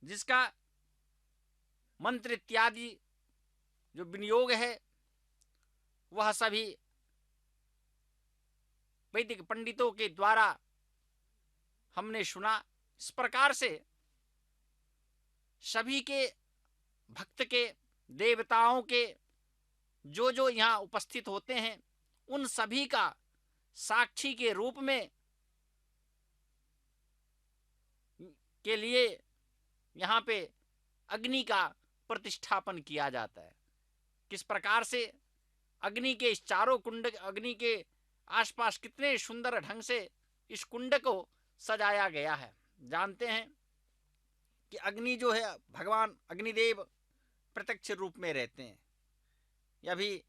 जिसका मंत्र इत्यादि जो विनियोग है वह सभी वैदिक पंडितों के द्वारा हमने सुना। इस प्रकार से सभी के भक्त के देवताओं के जो जो यहाँ उपस्थित होते हैं उन सभी का साक्षी के रूप में के लिए यहाँ पे अग्नि का प्रतिष्ठापन किया जाता है। किस प्रकार से अग्नि के इस चारों कुंड, अग्नि के आसपास कितने सुंदर ढंग से इस कुंड को सजाया गया है। जानते हैं कि अग्नि जो है भगवान अग्निदेव प्रत्यक्ष रूप में रहते हैं। यह भी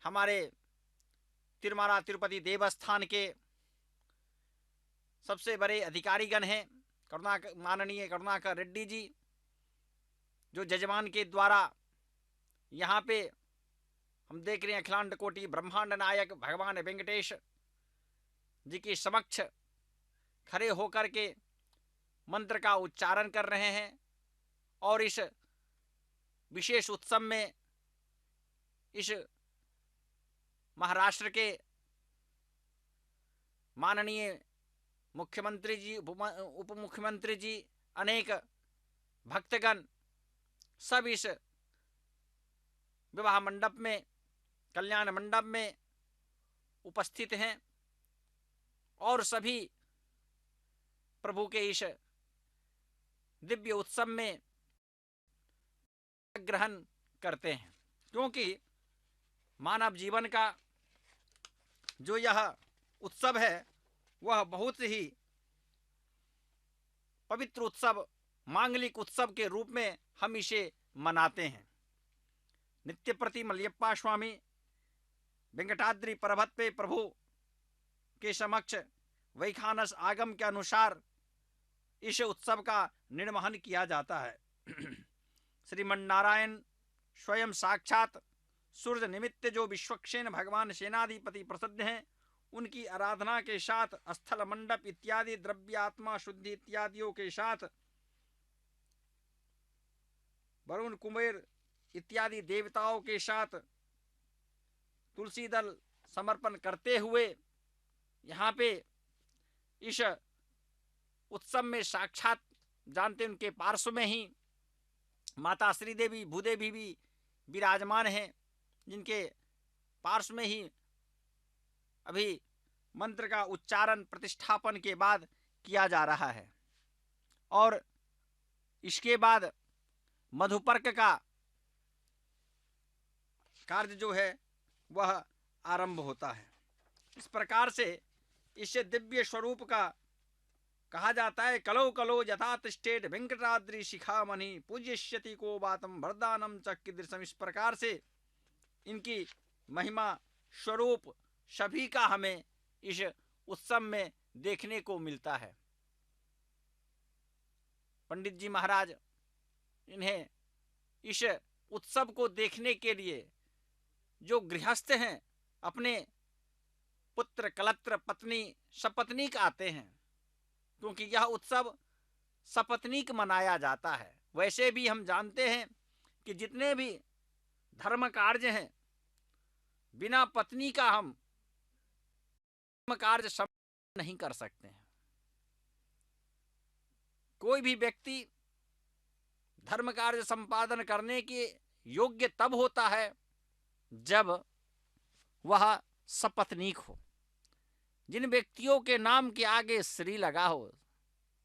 हमारे तिरुमला तिरुपति देवस्थान के सबसे बड़े अधिकारीगण हैं माननीय करुणाकर रेड्डी जी, जो जजमान के द्वारा यहाँ पे हम देख रहे हैं अखिलांड कोटि ब्रह्मांड नायक भगवान वेंकटेश जी के समक्ष खड़े होकर के मंत्र का उच्चारण कर रहे हैं। और इस विशेष उत्सव में इस महाराष्ट्र के माननीय मुख्यमंत्री जी, उप मुख्यमंत्री जी, अनेक भक्तगण सब इस विवाह मंडप में, कल्याण मंडप में उपस्थित हैं और सभी प्रभु के इस दिव्य उत्सव में ग्रहण करते हैं। क्योंकि मानव जीवन का जो यह उत्सव है वह बहुत ही पवित्र उत्सव, मांगलिक उत्सव के रूप में हम इसे मनाते हैं। नित्य प्रति मलयप्पा स्वामी वेंकटाद्रि पर्वत पे प्रभु के समक्ष वैखानस आगम के अनुसार इस उत्सव का निर्वहन किया जाता है। श्रीमन नारायण स्वयं साक्षात सूर्य निमित्त जो विश्वक्षेन भगवान सेनाधिपति प्रसिद्ध हैं, उनकी आराधना के साथ स्थल मंडप इत्यादि द्रव्यात्मा शुद्धि इत्यादियों के साथ वरुण कुबेर इत्यादि देवताओं के साथ तुलसी दल समर्पण करते हुए यहाँ पे इस उत्सव में साक्षात जानते उनके पार्श्व में ही माता श्रीदेवी भूदेवी भी विराजमान हैं, जिनके पार्श्व में ही अभी मंत्र का उच्चारण प्रतिष्ठापन के बाद किया जा रहा है। और इसके बाद मधुपर्क का कार्य जो है वह आरंभ होता है। इस प्रकार से इस दिव्य स्वरूप का कहा जाता है, कलो कलो यथा तिष्ठेत वेंकटाद्रि शिखामणि पूज्यष्यति को बातम वरदानम च कीदृशम। इस प्रकार से इनकी महिमा स्वरूप सभी का हमें इस उत्सव में देखने को मिलता है। पंडित जी महाराज इन्हें इस उत्सव को देखने के लिए जो गृहस्थ हैं अपने पुत्र कलत्र पत्नी सपत्नीक आते हैं, क्योंकि यह उत्सव सपत्नीक मनाया जाता है। वैसे भी हम जानते हैं कि जितने भी धर्म कार्य हैं बिना पत्नी का हम धर्म कार्य संपन्न नहीं कर सकते हैं। कोई भी व्यक्ति धर्म कार्य संपादन करने के योग्य तब होता है जब वह सपत्नीक हो, जिन व्यक्तियों के नाम के आगे श्री लगा हो।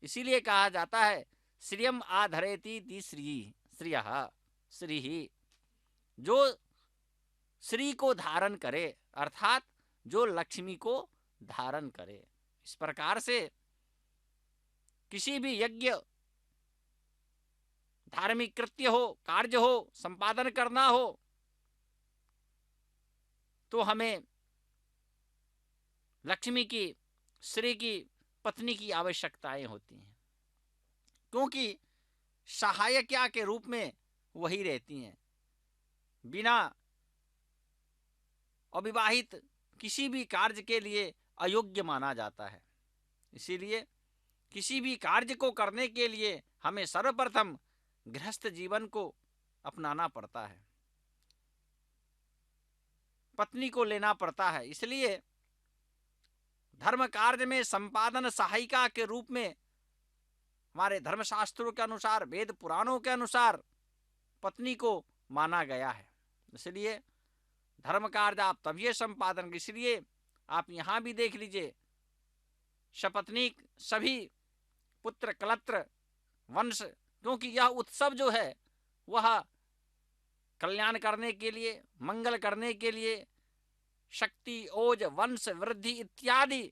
इसीलिए कहा जाता है श्रियम आधरेति ति श्रियः श्री ही, जो श्री को धारण करे अर्थात जो लक्ष्मी को धारण करे। इस प्रकार से किसी भी यज्ञ धार्मिक कृत्य हो, कार्य हो, संपादन करना हो तो हमें लक्ष्मी की, श्री की, पत्नी की आवश्यकताएं होती हैं, क्योंकि सहायिका के रूप में वही रहती हैं। बिना अविवाहित किसी भी कार्य के लिए अयोग्य माना जाता है। इसीलिए किसी भी कार्य को करने के लिए हमें सर्वप्रथम गृहस्थ जीवन को अपनाना पड़ता है, पत्नी को लेना पड़ता है। इसलिए धर्म कार्य में संपादन सहायिका के रूप में हमारे धर्मशास्त्रों के अनुसार, वेद पुराणों के अनुसार पत्नी को माना गया है। इसलिए धर्म कार्य आप तभी संपादन, इसलिए आप यहाँ भी देख लीजिए, सपत्नीक सभी पुत्र कलत्र वंश, क्योंकि यह उत्सव जो है वह कल्याण करने के लिए, मंगल करने के लिए, शक्ति, ओज, वंश वृद्धि इत्यादि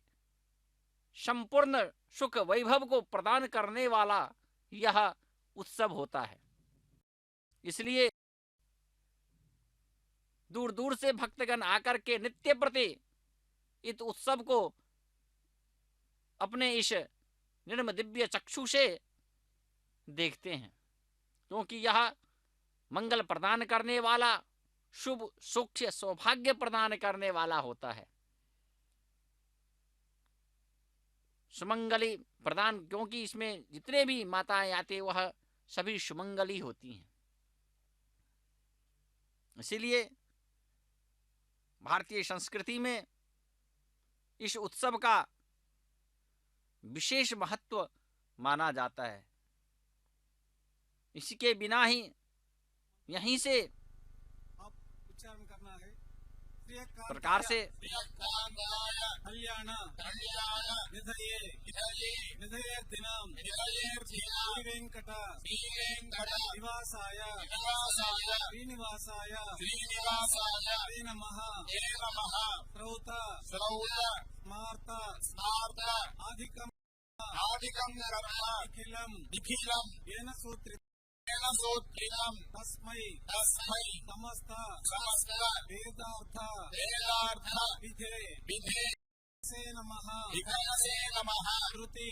संपूर्ण सुख वैभव को प्रदान करने वाला यह उत्सव होता है। इसलिए दूर दूर से भक्तगण आकर के नित्य प्रति इस उत्सव को अपने इस निर्म दिव्य चक्षु से देखते हैं, क्योंकि यह मंगल प्रदान करने वाला, शुभ सुख सौभाग्य प्रदान करने वाला होता है। सुमंगली प्रदान, क्योंकि इसमें जितने भी माताएं आती वह सभी सुमंगली होती हैं। इसीलिए भारतीय संस्कृति में इस उत्सव का विशेष महत्व माना जाता है। इसके बिना ही यहीं से आप उच्चारण करना है। प्रकार से कल्याण निधये निधये दिनम वेंकट निवासाय श्रीनिवासाय ते नमः श्रौत स्मार्त आधिकम निखिलम येन सूत्रित तस्मै समस्त वेदार्थ विधे से नमः श्रुति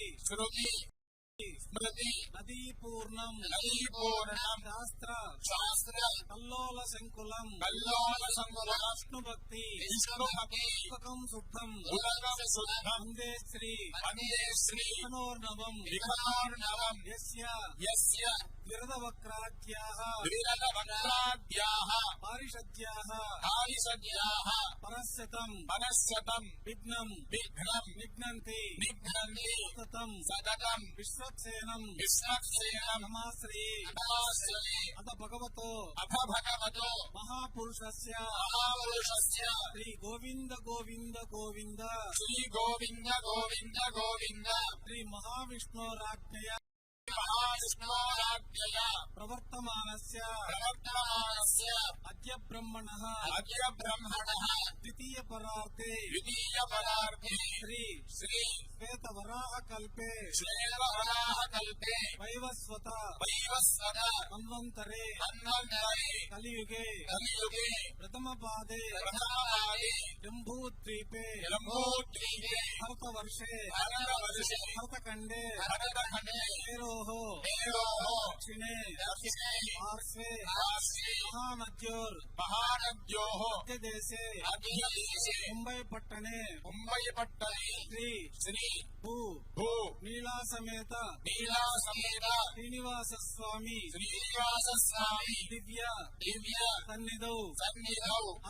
स्मृति नदी पूर्णम शास्त्र कल्लोल संकुलम विष्णु भक्ति उदकम शुद्धम वंदे श्री मनोर्नवम यस्य विरदवक्राद्याः पारिषद्याः परस्यतं विघ्नं निघ्नन्ति सततं विश्वक्सेनं नमाश्री अथ भगवतो महापुरुषस्य श्री गोविंद गोविंद गोविंद श्री महाविष्णोराज्ञया प्रवर्तमानस्य अद्य ब्रह्मणः द्वितीय परार्थे श्री श्वेतवराह कल्पे वैवस्वत मन्वन्तरे कलियुगे प्रथम पादे जम्बूद्वीपे भरतवर्षे भरतखण्डे दक्षिणे पार्श्वे महानद्योः मध्यदेशे मुंबई पट्टणे श्री भू नीलासमेत श्रीनिवास स्वामी दिव्य सन्निधौ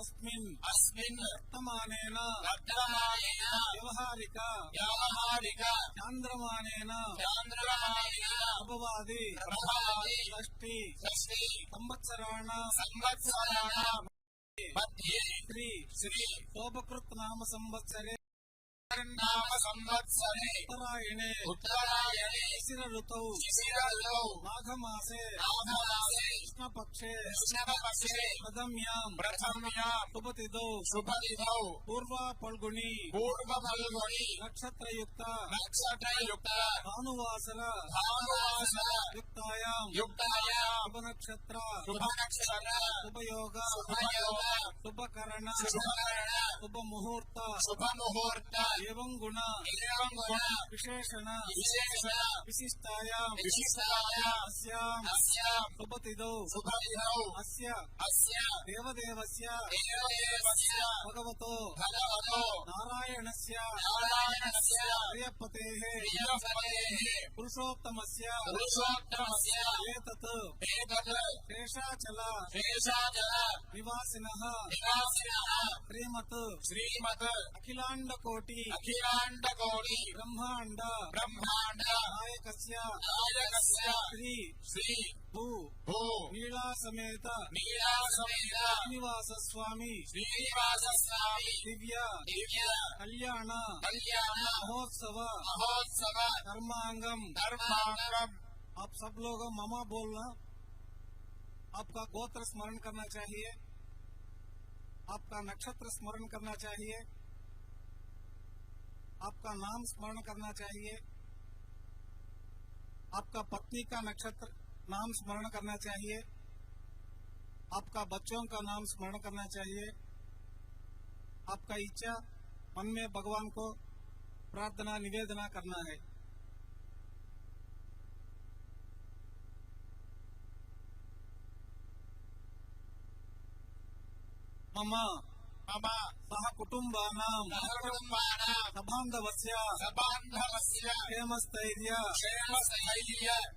अस्मिन् वर्तमानेन व्यवहारिक चान्द्रमानेन अपवादि षष्टि संवत्सराणां मध्ये श्री शोभकृत् नाम संवत्सरे उत्तरायणे शिशिर ऋतौ माघमासे कृष्णपक्षे प्रथम्यां शुभतिथौ पूर्वा फल्गुनी नक्षत्रयुक्त भानुवासर युक्तायां शुभनक्षत्र शुभयोग शुभकरण शुभमुहूर्त एवं गुण विशेषण विशिष्टायाम अस्याम सुपतिदौ अस्य देवदेवस्य भगवतो नारायणस्य प्रियपतेः पुरुषोत्तमस्य एतत् शेषाचल निवासिनः श्रीमत् अखिलाण्डकोटि ब्रह्माण्ड नायकस्य श्री भू नीला समेत श्रीनिवास स्वामी दिव्य कल्याण महोत्सव कर्मांगम। आप सब लोग ममा बोलना। आपका गोत्र स्मरण करना चाहिए, आपका नक्षत्र स्मरण करना चाहिए, आपका नाम स्मरण करना चाहिए, आपका पत्नी का नक्षत्र नाम स्मरण करना चाहिए, आपका बच्चों का नाम स्मरण करना चाहिए, आपका इच्छा मन में भगवान को प्रार्थना निवेदना करना है। मम सह कुटुंबानां सबान्धवस्य क्षेमस्थैर्य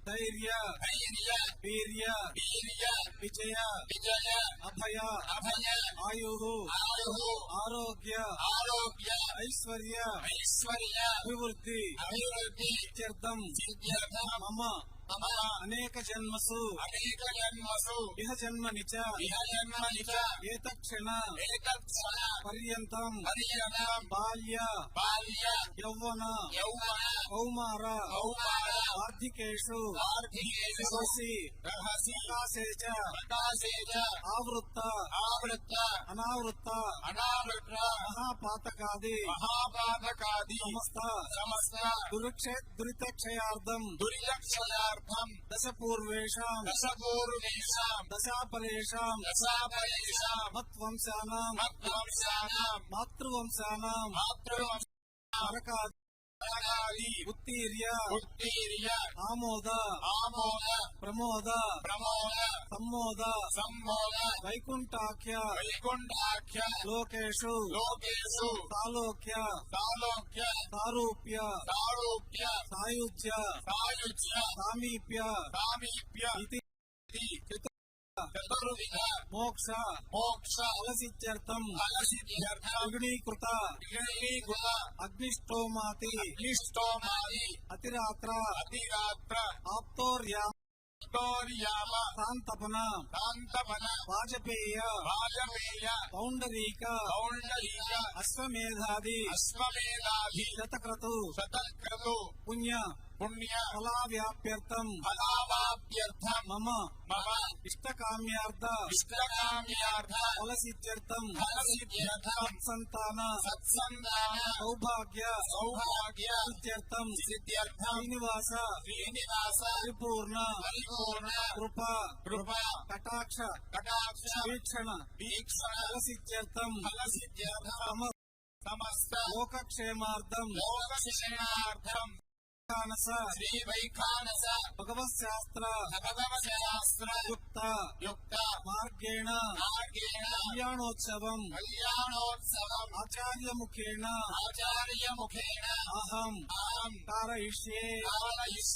धैर्य वीर्य विजय अभय आयुः आरोग्य ऐश्वर्य अभिवृद्धि मम अनेक जन्मसु इह जन्मनि च एतत्क्षण पर्यन्तं बाल्य यौवन कौमार वार्धिकेषु रहसि प्रकाशे च आवृत्त अनावृत्त महापातकादि समस्त दुरितक्षयार्थं दशपूर्वेषां दशापरेषां मत्वंशानां मातृवंशानां उत्तीर्य आमोद प्रमोद सम्मोद वैकुंठाख्य लोकेषु सालोक्य सारूप्य सायुज्य सामीप्य इति मोक्ष फलसिद्ध्यर्थं द्विगुणीकृत अग्निष्टोमाति अतिरात्र आप्तोर्याम शांतपन वाजपेय पौंडरीक अश्वमेधादि शतक्रतु पुण्य फलाव्याप्यर्थं मम इष्टकाम्यार्थ फलसिद्ध्यर्थं सत्संतान सौभाग्य सिद्ध्यर्थं श्रीनिवास परिपूर्ण कृपा कटाक्ष वीक्षण फलसिद्ध्यर्थं समस्त लोकक्षेमार्थं भगवत्शास्त्र युक्त मार्गेण कल्याणोत्सवम् आचार्यमुखेन अहं कारयिष्ये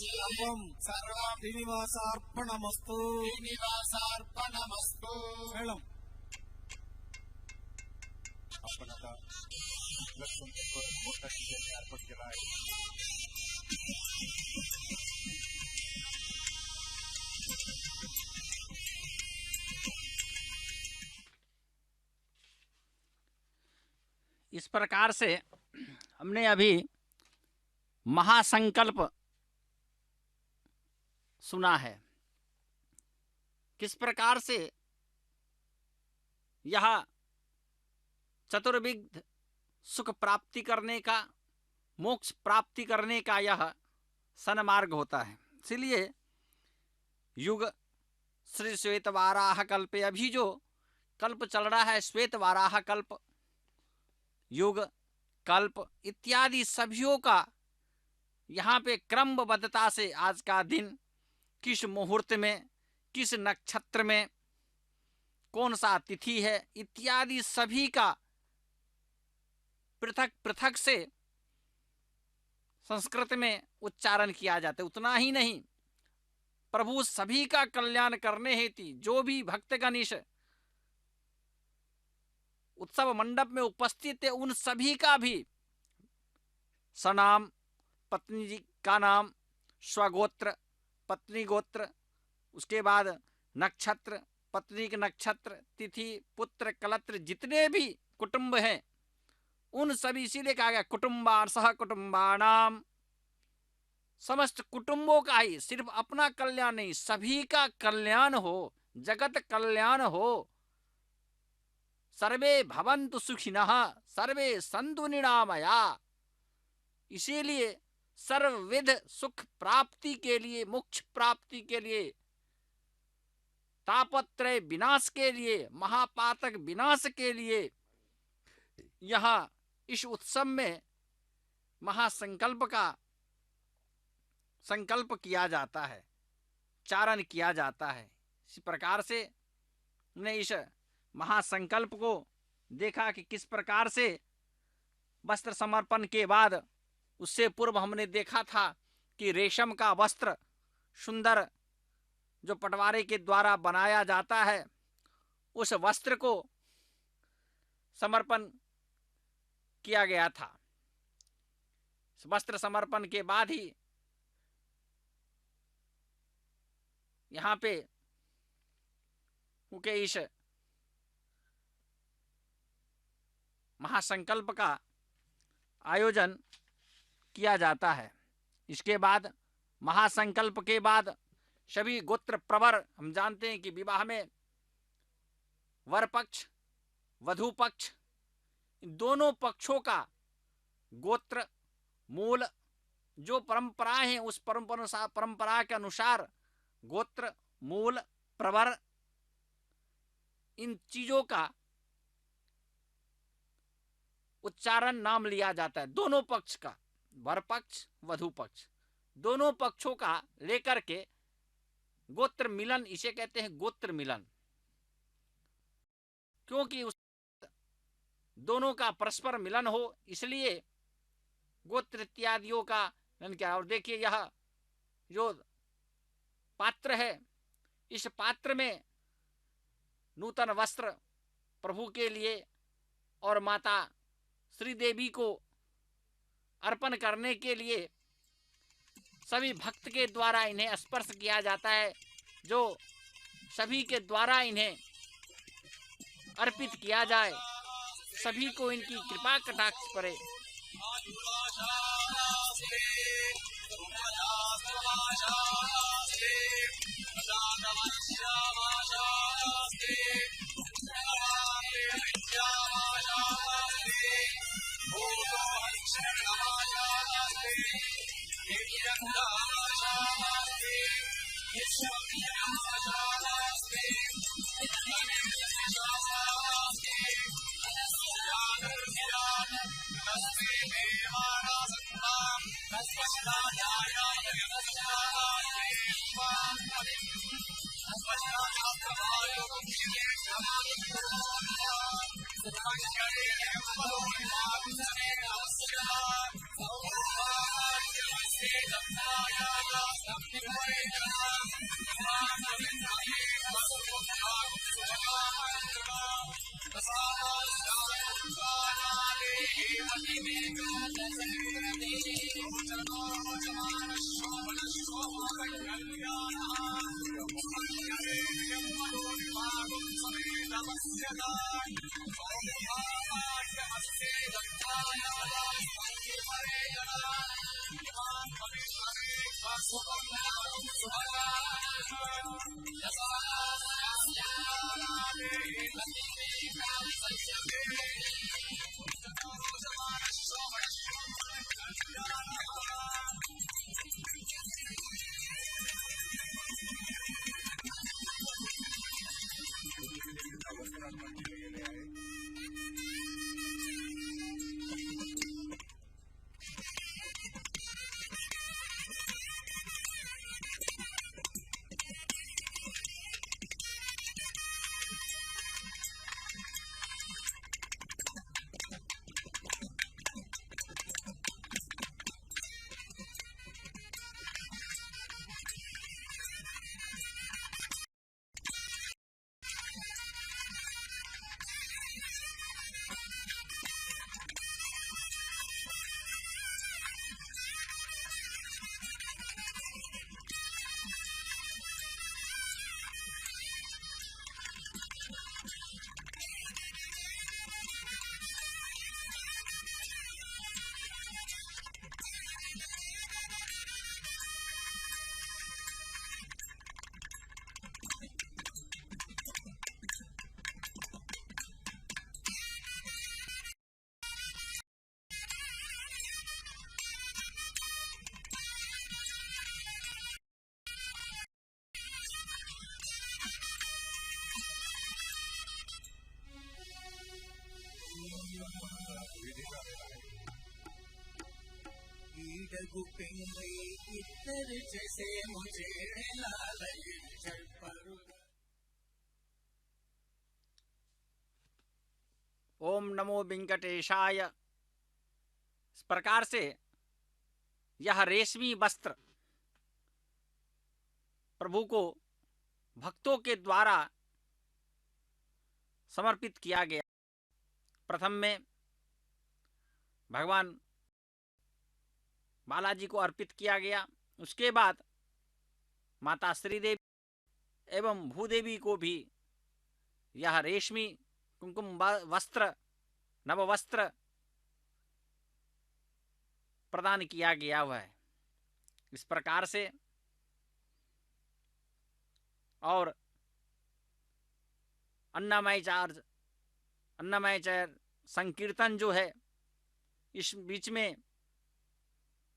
सर्वं श्रीनिवासार्पणमस्तु। మేళం आपण आता लक्ष्मण मोठा अर्पण केला आहे। इस प्रकार से हमने अभी महासंकल्प सुना है। किस प्रकार से यह चतुर्विध सुख प्राप्ति करने का, मोक्ष प्राप्ति करने का यह सन्मार्ग होता है। इसलिए युग श्री श्वेत वाराह कल्पे, अभी जो कल्प चल रहा है श्वेत वाराह कल्प, युग कल्प इत्यादि सभीयों का यहाँ पे क्रमबद्धता से आज का दिन किस मुहूर्त में, किस नक्षत्र में, कौन सा तिथि है इत्यादि सभी का पृथक पृथक से संस्कृत में उच्चारण किया जाता है। उतना ही नहीं, प्रभु सभी का कल्याण करने हेतु जो भी भक्तगण इस उत्सव मंडप में उपस्थित है उन सभी का भी सनाम, पत्नी जी का नाम, स्वगोत्र, पत्नी गोत्र, उसके बाद नक्षत्र, पत्नी के नक्षत्र, तिथि, पुत्र, कलत्र, जितने भी कुटुंब हैं उन सभी, इसीलिए कहा गया कुटुंबान सह कुटुंबानाम, समस्त कुटुंबों का ही, सिर्फ अपना कल्याण नहीं, सभी का कल्याण हो, जगत कल्याण हो। सर्वे भवन्तु सुखिनः सर्वे सन्तु निरामया। इसीलिए सर्वविध सुख प्राप्ति के लिए, मोक्ष प्राप्ति के लिए, तापत्रय विनाश के लिए, महापातक विनाश के लिए यहाँ इस उत्सव में महासंकल्प का संकल्प किया जाता है, चारण किया जाता है। इसी प्रकार से हमने इस महासंकल्प को देखा कि किस प्रकार से वस्त्र समर्पण के बाद, उससे पूर्व हमने देखा था कि रेशम का वस्त्र सुंदर जो पटवारी के द्वारा बनाया जाता है उस वस्त्र को समर्पण किया गया था। वस्त्र समर्पण के बाद ही यहाँ पे क्योंकि इस महासंकल्प का आयोजन किया जाता है। इसके बाद महासंकल्प के बाद सभी गोत्र प्रवर, हम जानते हैं कि विवाह में वर पक्ष, वधू पक्ष, इन दोनों पक्षों का गोत्र, मूल जो परंपराएं हैं उस परंपरा के अनुसार गोत्र, मूल, प्रवर, इन चीजों का उच्चारण नाम लिया जाता है। दोनों पक्ष का, वर पक्ष, वधू पक्ष, दोनों पक्षों का लेकर के गोत्र मिलन, इसे कहते हैं गोत्र मिलन, क्योंकि उस दोनों का परस्पर मिलन हो, इसलिए गोत्र इत्यादियों का मिलन किया। और देखिए यह जो पात्र है, इस पात्र में नूतन वस्त्र प्रभु के लिए और माता श्री देवी को अर्पण करने के लिए सभी भक्त के द्वारा इन्हें स्पर्श किया जाता है, जो सभी के द्वारा इन्हें अर्पित किया जाए, सभी को इनकी कृपा कटाक्ष पड़े। गुपिंद्री इतर जैसे मुझे लालय जल पर। ओम नमो वेंकटेशाय। इस प्रकार से यह रेशमी वस्त्र प्रभु को भक्तों के द्वारा समर्पित किया गया। प्रथम में भगवान बालाजी को अर्पित किया गया, उसके बाद माता श्रीदेवी एवं भूदेवी को भी यह रेशमी कुंकुम वस्त्र नववस्त्र प्रदान किया गया हुआ है। इस प्रकार से और अन्नमय चार संकीर्तन जो है, इस बीच में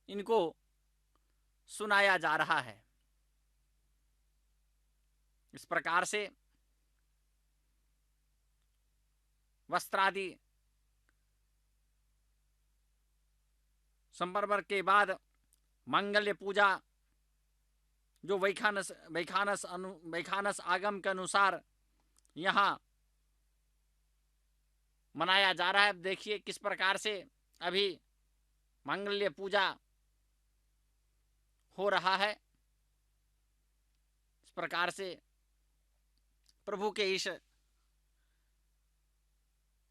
इनको सुनाया जा रहा है। इस प्रकार से वस्त्रादि संपर्क के बाद मांगल्य पूजा जो वैखानस आगम के अनुसार यहाँ मनाया जा रहा है। देखिए किस प्रकार से अभी मांगल्य पूजा हो रहा है। इस प्रकार से प्रभु के इस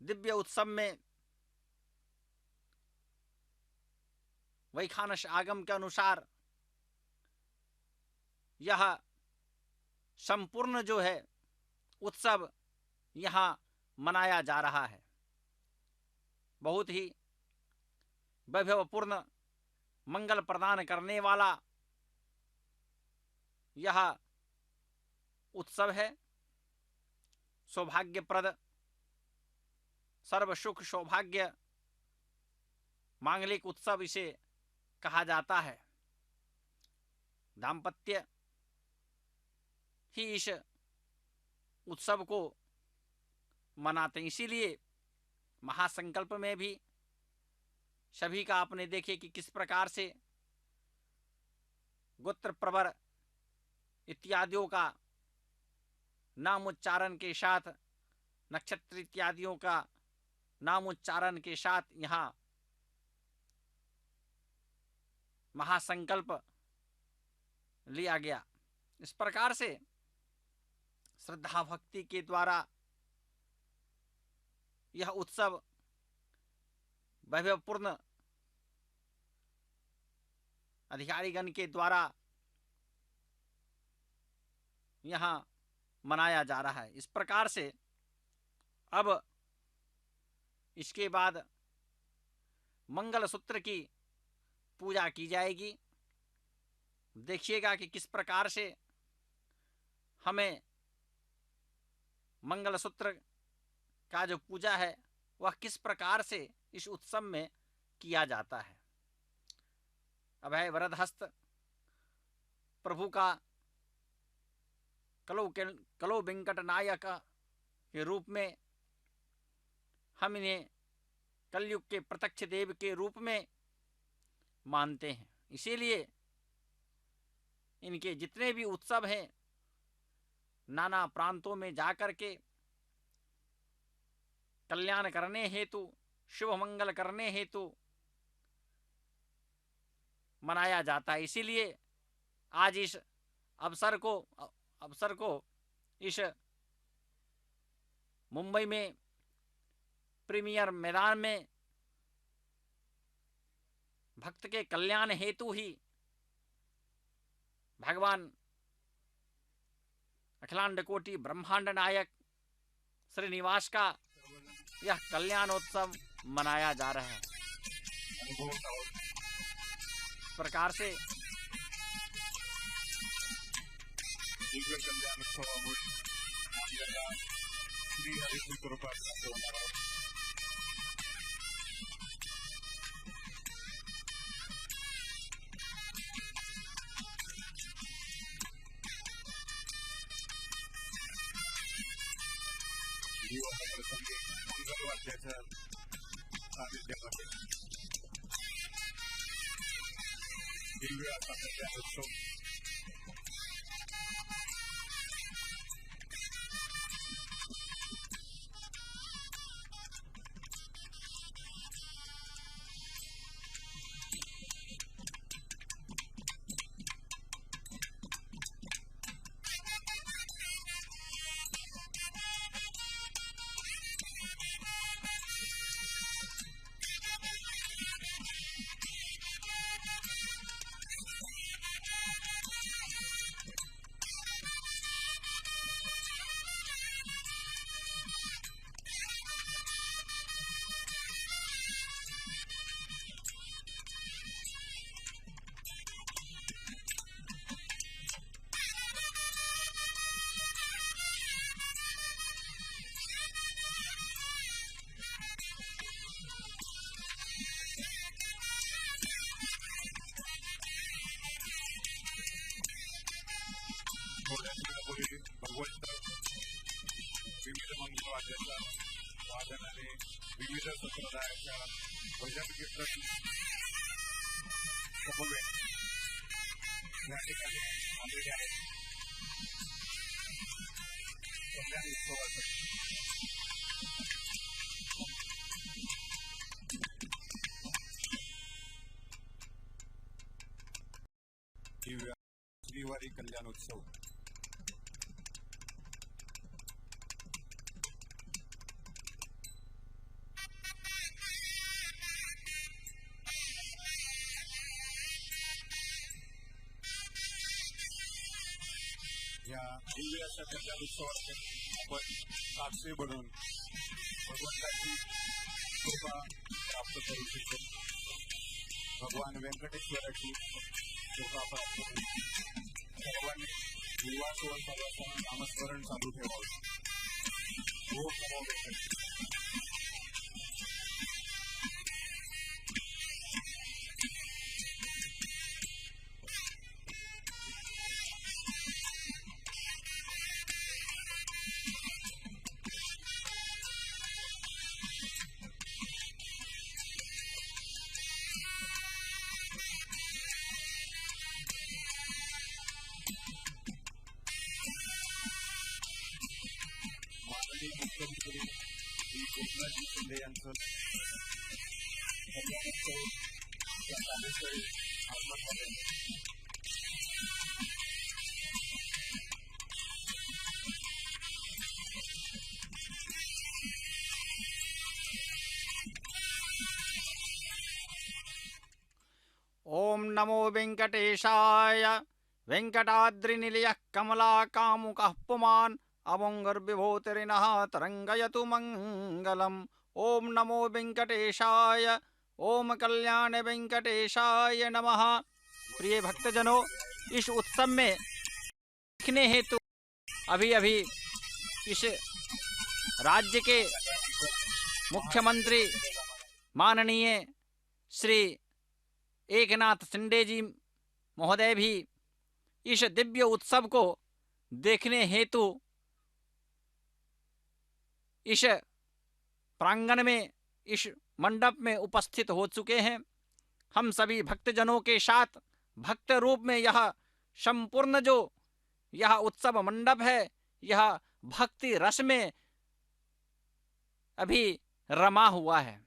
दिव्य उत्सव में वैखानस आगम के अनुसार यह संपूर्ण जो है उत्सव यहाँ मनाया जा रहा है। बहुत ही वैभवपूर्ण मंगल प्रदान करने वाला यह उत्सव है। सौभाग्यप्रद सर्व सुख सौभाग्य मांगलिक उत्सव इसे कहा जाता है। दाम्पत्य ही इस उत्सव को मनाते हैं। इसीलिए महासंकल्प में भी सभी का आपने देखे कि किस प्रकार से गोत्र प्रवर इत्यादियों का नाम उच्चारण के साथ, नक्षत्र इत्यादियों का नाम उच्चारण के साथ यहाँ महासंकल्प लिया गया। इस प्रकार से श्रद्धा भक्ति के द्वारा यह उत्सव वैभवपूर्ण अधिकारीगण के द्वारा यहाँ मनाया जा रहा है। इस प्रकार से अब इसके बाद मंगल सूत्र की पूजा की जाएगी। देखिएगा कि किस प्रकार से हमें मंगल सूत्र का जो पूजा है वह किस प्रकार से इस उत्सव में किया जाता है। अभय वरदहस्त प्रभु का कलो वेंकट नायक के रूप में हम इन्हें कलयुग के प्रत्यक्ष देव के रूप में मानते हैं। इसीलिए इनके जितने भी उत्सव हैं नाना प्रांतों में जाकर के कल्याण करने हेतु, शुभ मंगल करने हेतु मनाया जाता है। इसीलिए आज इस अवसर को इस मुंबई में प्रीमियर मैदान में भक्त के कल्याण हेतु ही भगवान अखिलांड कोटि ब्रह्मांड नायक श्रीनिवास का यह कल्याणोत्सव मनाया जा रहा है। इस प्रकार से दिव्य असा कल्याणोत्सव भगवंत विविध मंगलवाद्याच्या वादनाने विविध संप्रदायाच्या भजन कीर्तन समवेत या ठिकाणी आलेले आहेत. कल्याण उत्सवासाठी दिव्य श्रीवारी कल्याणोत्सव या दिव्य अशा कल्याणोत्सवाचे आपण साक्षी बनून भगवंताची कृपा प्राप्त करू शकतो. भगवान व्यंकटेश्वराची कृपा प्राप्त करू. सर्वांनी विवाह नामस्मरण चालू ठेवावं. ओम नमो व्यंकटेश्वराय. मुख्यमंत्री श्री गोपीनाथ शिंदे यांचं कल्याणोत्सव या कार्यस्थळी आगमन झाले. ओम नमो वेंकटेशाय. वेंकटाद्रिनिलयः कमलाकामुकः पुमान् अमोङ्गर्विभूतिरिनः तरङ्गयतु मङ्गलम्. ओम नमो वेंकटेशाय. ओम कल्याण वेंकटेशाय नमः. प्रिय भक्तजनों, इस उत्सव में देखने हेतु अभी अभी इस राज्य के मुख्यमंत्री माननीय श्री एकनाथ शिंदे जी महोदय भी इस दिव्य उत्सव को देखने हेतु इस प्रांगण में, इस मंडप में उपस्थित हो चुके हैं. हम सभी भक्तजनों के साथ भक्त रूप में यह संपूर्ण जो यह उत्सव मंडप है, यह भक्ति रस में अभी रमा हुआ है.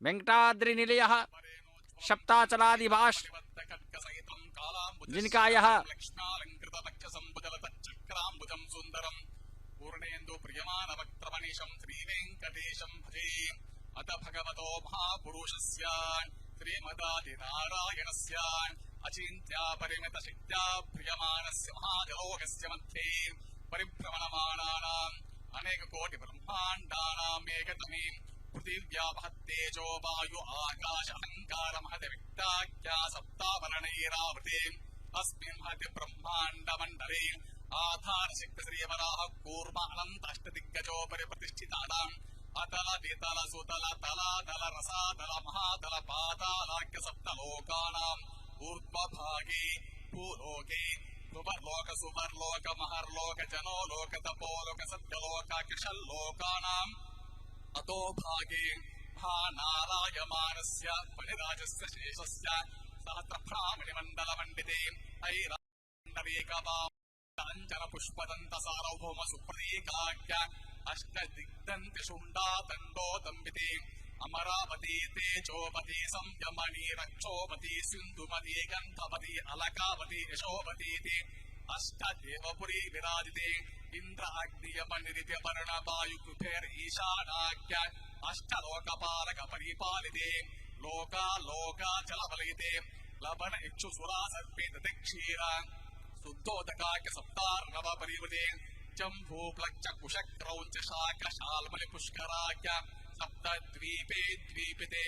वेंकटाद्रिनिलयः सप्ताचलादिभास, जिनका यह पूर्णेन्दु प्रियमान वक्त्रमनिशं श्री वेंकटेशं भजे. अत भगवतो महापुरुषस्य श्रीमदादिनारायणस्य अचिन्त्या परिमित शक्त्या प्रियमानस्य महाजलोकस्य मध्ये परिभ्रमणमानानाम् अनेक कोटि ब्रह्माण्डानाम् एकतमे पृथिव्या महत्तेजो वायु आकाश अहंकार महत विक्ताख्या सप्तावरणैरावृते अस्मिन् महति ब्रह्माण्ड मण्डले आधार शक्ति श्रीवराह कूर्म अनंत अष्टदिग्गजोपरि प्रतिष्ठितानाम् अतल वितल सुतल तलातल रसातल महातल पातालाख्य सप्तलोकानाम् ऊर्ध्वभागे भूलोके सुवर्लोक महर्लोक जनोलोक तपोलोक सत्यलोकाख्यषल्लोकानाम् अतो भागे महानारायमानस्य फणिराजस्य शेषस्य सहस्रभ्रामणिमण्डलमण्डिते ऐराण्डरेकपाञ्जन पुष्पदन्त सार्वभौम सुप्रतीकाख्य अष्टदिग्दन्ति शुण्डातण्डोदम्बिते अमरावती तेजोवती संयमनी रक्षोवती सिन्धुमती गन्धवती अलकावती यशोवती अष्टदेवपुरी विराजिते इंद्र अग्नियमनिरित्य वर्ण वायुकुबेर ईशानाख्य अष्टलोकपालक परिपालिते लोका लोकाचलवलिते लवण इक्षुसुरा सर्पित क्षीर शुद्धोदकाख्य सप्तार्णव परिवृते जम्बू प्लक्ष कुशक्रौञ्च शाक शाल्मलि पुष्कराख्य सप्तद्वीपे द्वीपिते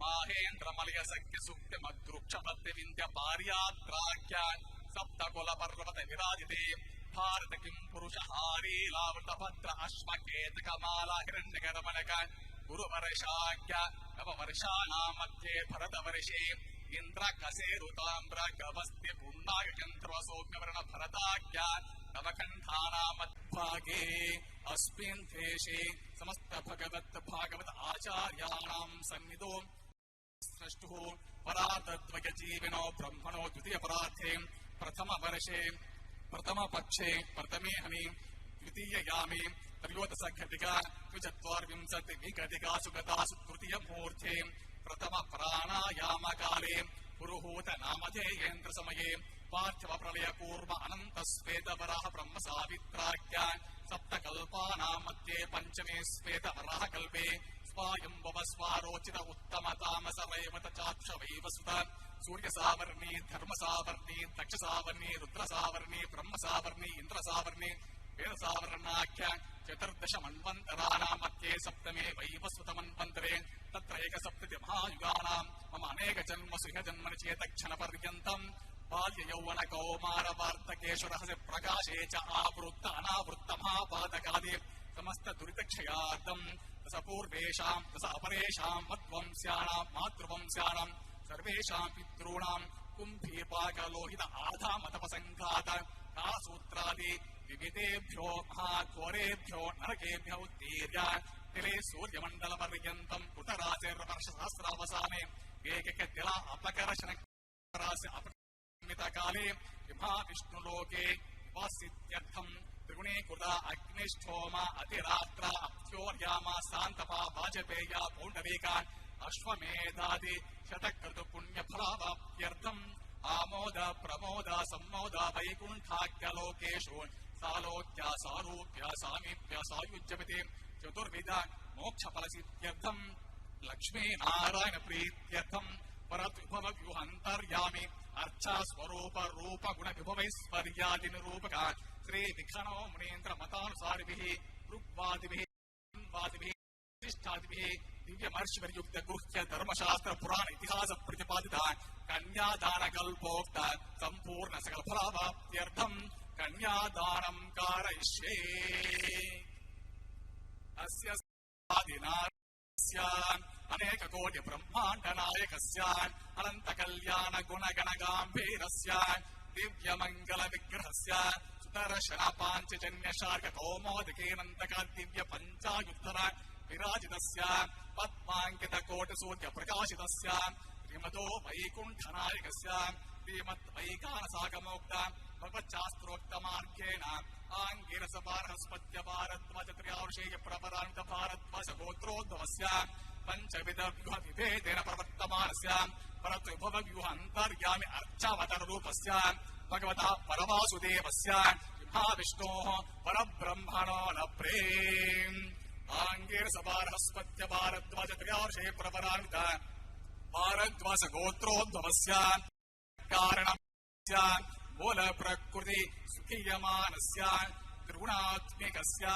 माहेन्द्रमलय सख्य सुक्ति मद्रुक्षपत्ति विन्ध्य पार्यात्राख्य सप्तकुल पर्वत विराजिते भारत किं पुरुष हारी लावृत भद्र अश्वकेतक माला हिरण्यगर्भनक गुरुवर्षाख्य नववर्षाणां मध्ये भरतवर्षे इंद्र कसेरुताम्र गवस्त्य पुण्डागचन्द्र सौम्यवर्ण भरताख्य नवकण्ठानां मध्भागे अस्मिन् देशे समस्त भगवत भागवत आचार्याणां सन्निधौ स्रष्टुः परातद्वय जीविनो ब्रह्मणो द्वितीय परार्थे प्रथम वर्षे प्रथम पक्षे प्रथमे हनि द्वितीय यामे त्रयोदश घटिका द्विचत्वारिंशत् घटिकासु गतासु तृतीय मुहूर्ते प्रथम प्राणायाम काले पुरुहूत नामधेयेन्द्र समये पार्थिव प्रलय पूर्व अनंत श्वेत वराह ब्रह्म सावित्राख्य सप्तकल्पानां मध्ये पंचमे श्वेत वराह कल्पे स्वायंभव स्वारोचित उत्तम तामस रैवत चाक्ष वैवसुत सूर्य सावर्णी धर्म सावर्णी दक्ष सावर्णी रुद्र सावर्णी ब्रह्म सावर्णी इंद्र सावर्णी वेद सावर्णाख्य चतुर्दश मन्वन्तराणां मध्ये सप्तमे वैवस्वत मन्वन्तरे तत्र एकसप्तति महायुगानां मम अनेक जन्मसु ह्य जन्मनि चेतक्षण पर्यन्तं बाल्य यौवन कौमार वार्धकेषु रहस्य प्रकाशे च आवृत्त अनावृत्त महापातकादि समस्त दुरितक्षयार्थं दश पूर्वेषां दश अपरेषां मध्वंस्यानां मातृवंस्यानां सर्वेषां पितॄणां कुम्भीपाकलोहित आधामतपसङ्घात कासूत्रादि विविधेभ्यो महाघोरेभ्यो नरकेभ्यो उत्तीर्य तिले सूर्यमण्डल पर्यन्तं कृतराशिर्वर्षसहस्रावसाने एकैकतिला अपकर्षण काले विभाविष्णुलोके वासित्यर्थं त्रिगुणीकृत अग्निष्ठोम अतिरात्र अप्योर्यामा शान्तपा वाजपेया पौण्डरीका अश्वमेधादि शतक्रतु पुण्यफलावाप्त्यर्थम् आमोद प्रमोद सम्मोद वैकुण्ठाख्यलोकेषु सालोक्य सारूप्य सामीप्य सायुज्यपति चतुर्विध मोक्षफलसिद्ध्यर्थम् लक्ष्मी नारायण प्रीत्यर्थम् परद्विभव व्यूहान्तर्यामि अर्चा स्वरूप रूप गुण विभवैश्वर्यादि निरूपक श्री विखनो मुनीन्द्र मतानुसारिभिः ऋग्वादिभिः वादिभिः वसिष्ठादिभिः दिव्यमर्षिवर्युक्त गुह्य धर्मशास्त्र पुराण इतिहास प्रतिपादित कन्यादान कल्पोक्त संपूर्ण सकल फलावाप्त्यर्थम् कन्यादानं कारयिष्ये अस्य सादिनास्य अनेक कोटि ब्रह्मांड नायकस्य अनंत कल्याण गुण गण गांभीरस्य दिव्य मंगल विग्रहस्य सुदर्शन पांचजन्य शार्क कौमोदकेनंतक दिव्य पंचायुद्धर विराजितस्य पद्मांकित कोटि सूर्य प्रकाशितस्य श्रीमतो वैकुंठ नायकस्य श्रीमत् वैकानसागमोक्त भगवच्शास्त्रोक्त मार्गेण आंगिरस भारस्पत्य भारद्वाज त्र्यावर्षेय प्रपरान्वित भारद्वाज गोत्रोद्भवस्य पंचविध व्यूह विभेदेन प्रवर्तमानस्य परद्विभव व्यूहान्तर्यामि अर्चावतार रूपस्य भगवतः परवासुदेवस्य महाविष्णोः परब्रह्मणो न प्रेम आंगिरसभारस्पत्य भारद्वाज त्र्यावर्षेय प्रपरान्वित भारद्वाज गोत्रोद्भवस्य कारणस्य मूल प्रकृति सुखीयमानस्य त्रिगुणात्मिकस्य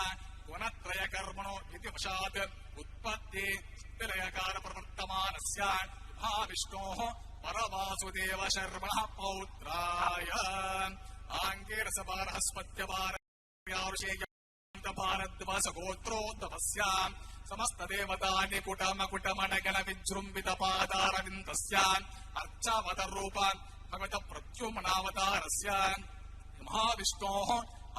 गुणत्रय कर्मणो विधिवशात् उत्पत्ति स्थितिलयकार प्रवर्तमानस्य महाविष्णोः परवासुदेव शर्मणः पौत्राय आंगिरसभारस्पत्य भारद्वाज भारद्वाज गोत्रोद्भवस्य समस्त देवतानि कुटमकुटमणगण विजृम्भित पादारविन्दस्य अर्चावतार रूप भगवत प्रद्युम्नावतारस्य महाविष्णोः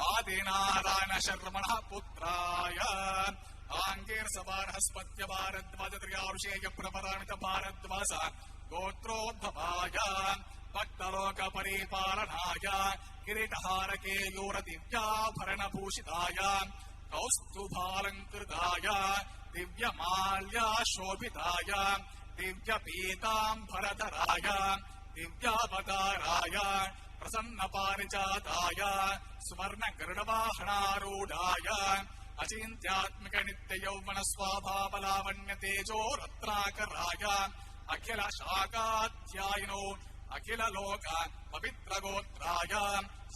आदिनारायण शर्मणः पुत्राय आंगिरसभारस्पत्य भारद्वाज त्र्यावर्षेय प्रपरान्वित भारद्वाज गोत्रोद्भवाय भक्तलोकपरिपालनाय किरीटहारकेयूरदिव्याभरणभूषिताय कौस्तुभालङ्कृताय दिव्यमाल्याशोभिताय दिव्यपीताम्बरधराय दिव्यावताराय प्रसन्नपारिजाताय सुवर्णगरुडवाहनारूढाय अचिन्त्यात्मिक नित्ययौवनस्वाभावलावण्यतेजो रत्नाकराय अखिल शाकाध्यायिनो अखिल लोक पवित्रगोत्राय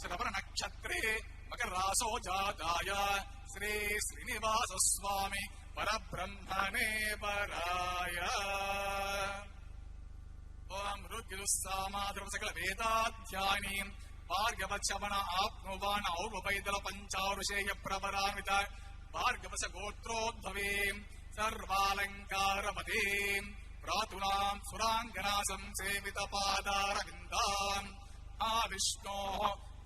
श्रवण नक्षत्रे मकरासो जाताय श्री श्रीनिवास स्वामी परब्रह्मणे वराय ओम ऋग्युस्सामाद्रव सकल वेदाध्यायिनी भार्गवचमन आप्नुवान औपैदल पंचारुषेय प्रवरान्वित भार्गवस गोत्रोद्भवे सर्वालंकारपदे प्रातुनां सुरांगना संसेवित पादारविन्दाम् आविष्णोः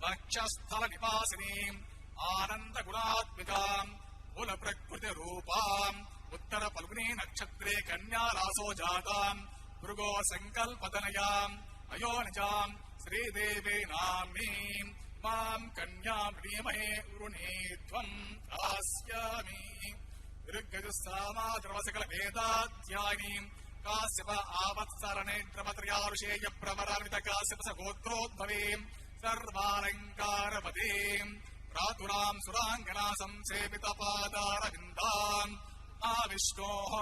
वक्षस्थल निवासिनीम् आनंद गुणात्मिकाम् कुल प्रकृति रूपाम् उत्तर फल्गुनी नक्षत्रे कन्या रासो जाताम् भृगो संकल्पतनयाम् अयोनिजाम् श्रीदेवे नाम्नीम् माम् कन्याम् प्रीमहे वृणे त्वम् दास्यामि ऋग्यजुस्सामाद्रव सकल वेदाध्यायिनीम् काश्यप आवत्सरणेन्द्रपत्रयारुषेय प्रवरान्वित काश्यप गोत्रोद्भवेम् सर्वालङ्कारपदेम् प्रातुरां सुराङ्गना संसेवित पादारविन्दाम् आविष्णोः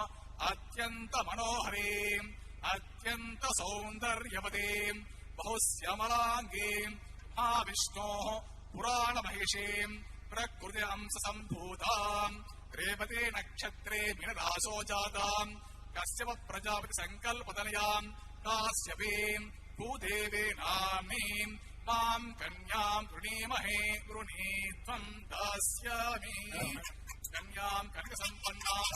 अत्यन्त मनोहरीम् अत्यन्त सौन्दर्यवतीम् बहुश्यामलाङ्गीम् आविष्णोः पुराण महिषीम् प्रकृति अंश सम्भूताम् रेवते नक्षत्रे मीनरासो जाताम् कश्यप प्रजापति संकल्पतनयाम् काश्यपीम् भूदेवे नाम्नीम् माम् कन्याम् वृणीमहे वृणे त्वम् दास्यामि कन्याम् कनकसम्पन्नाम्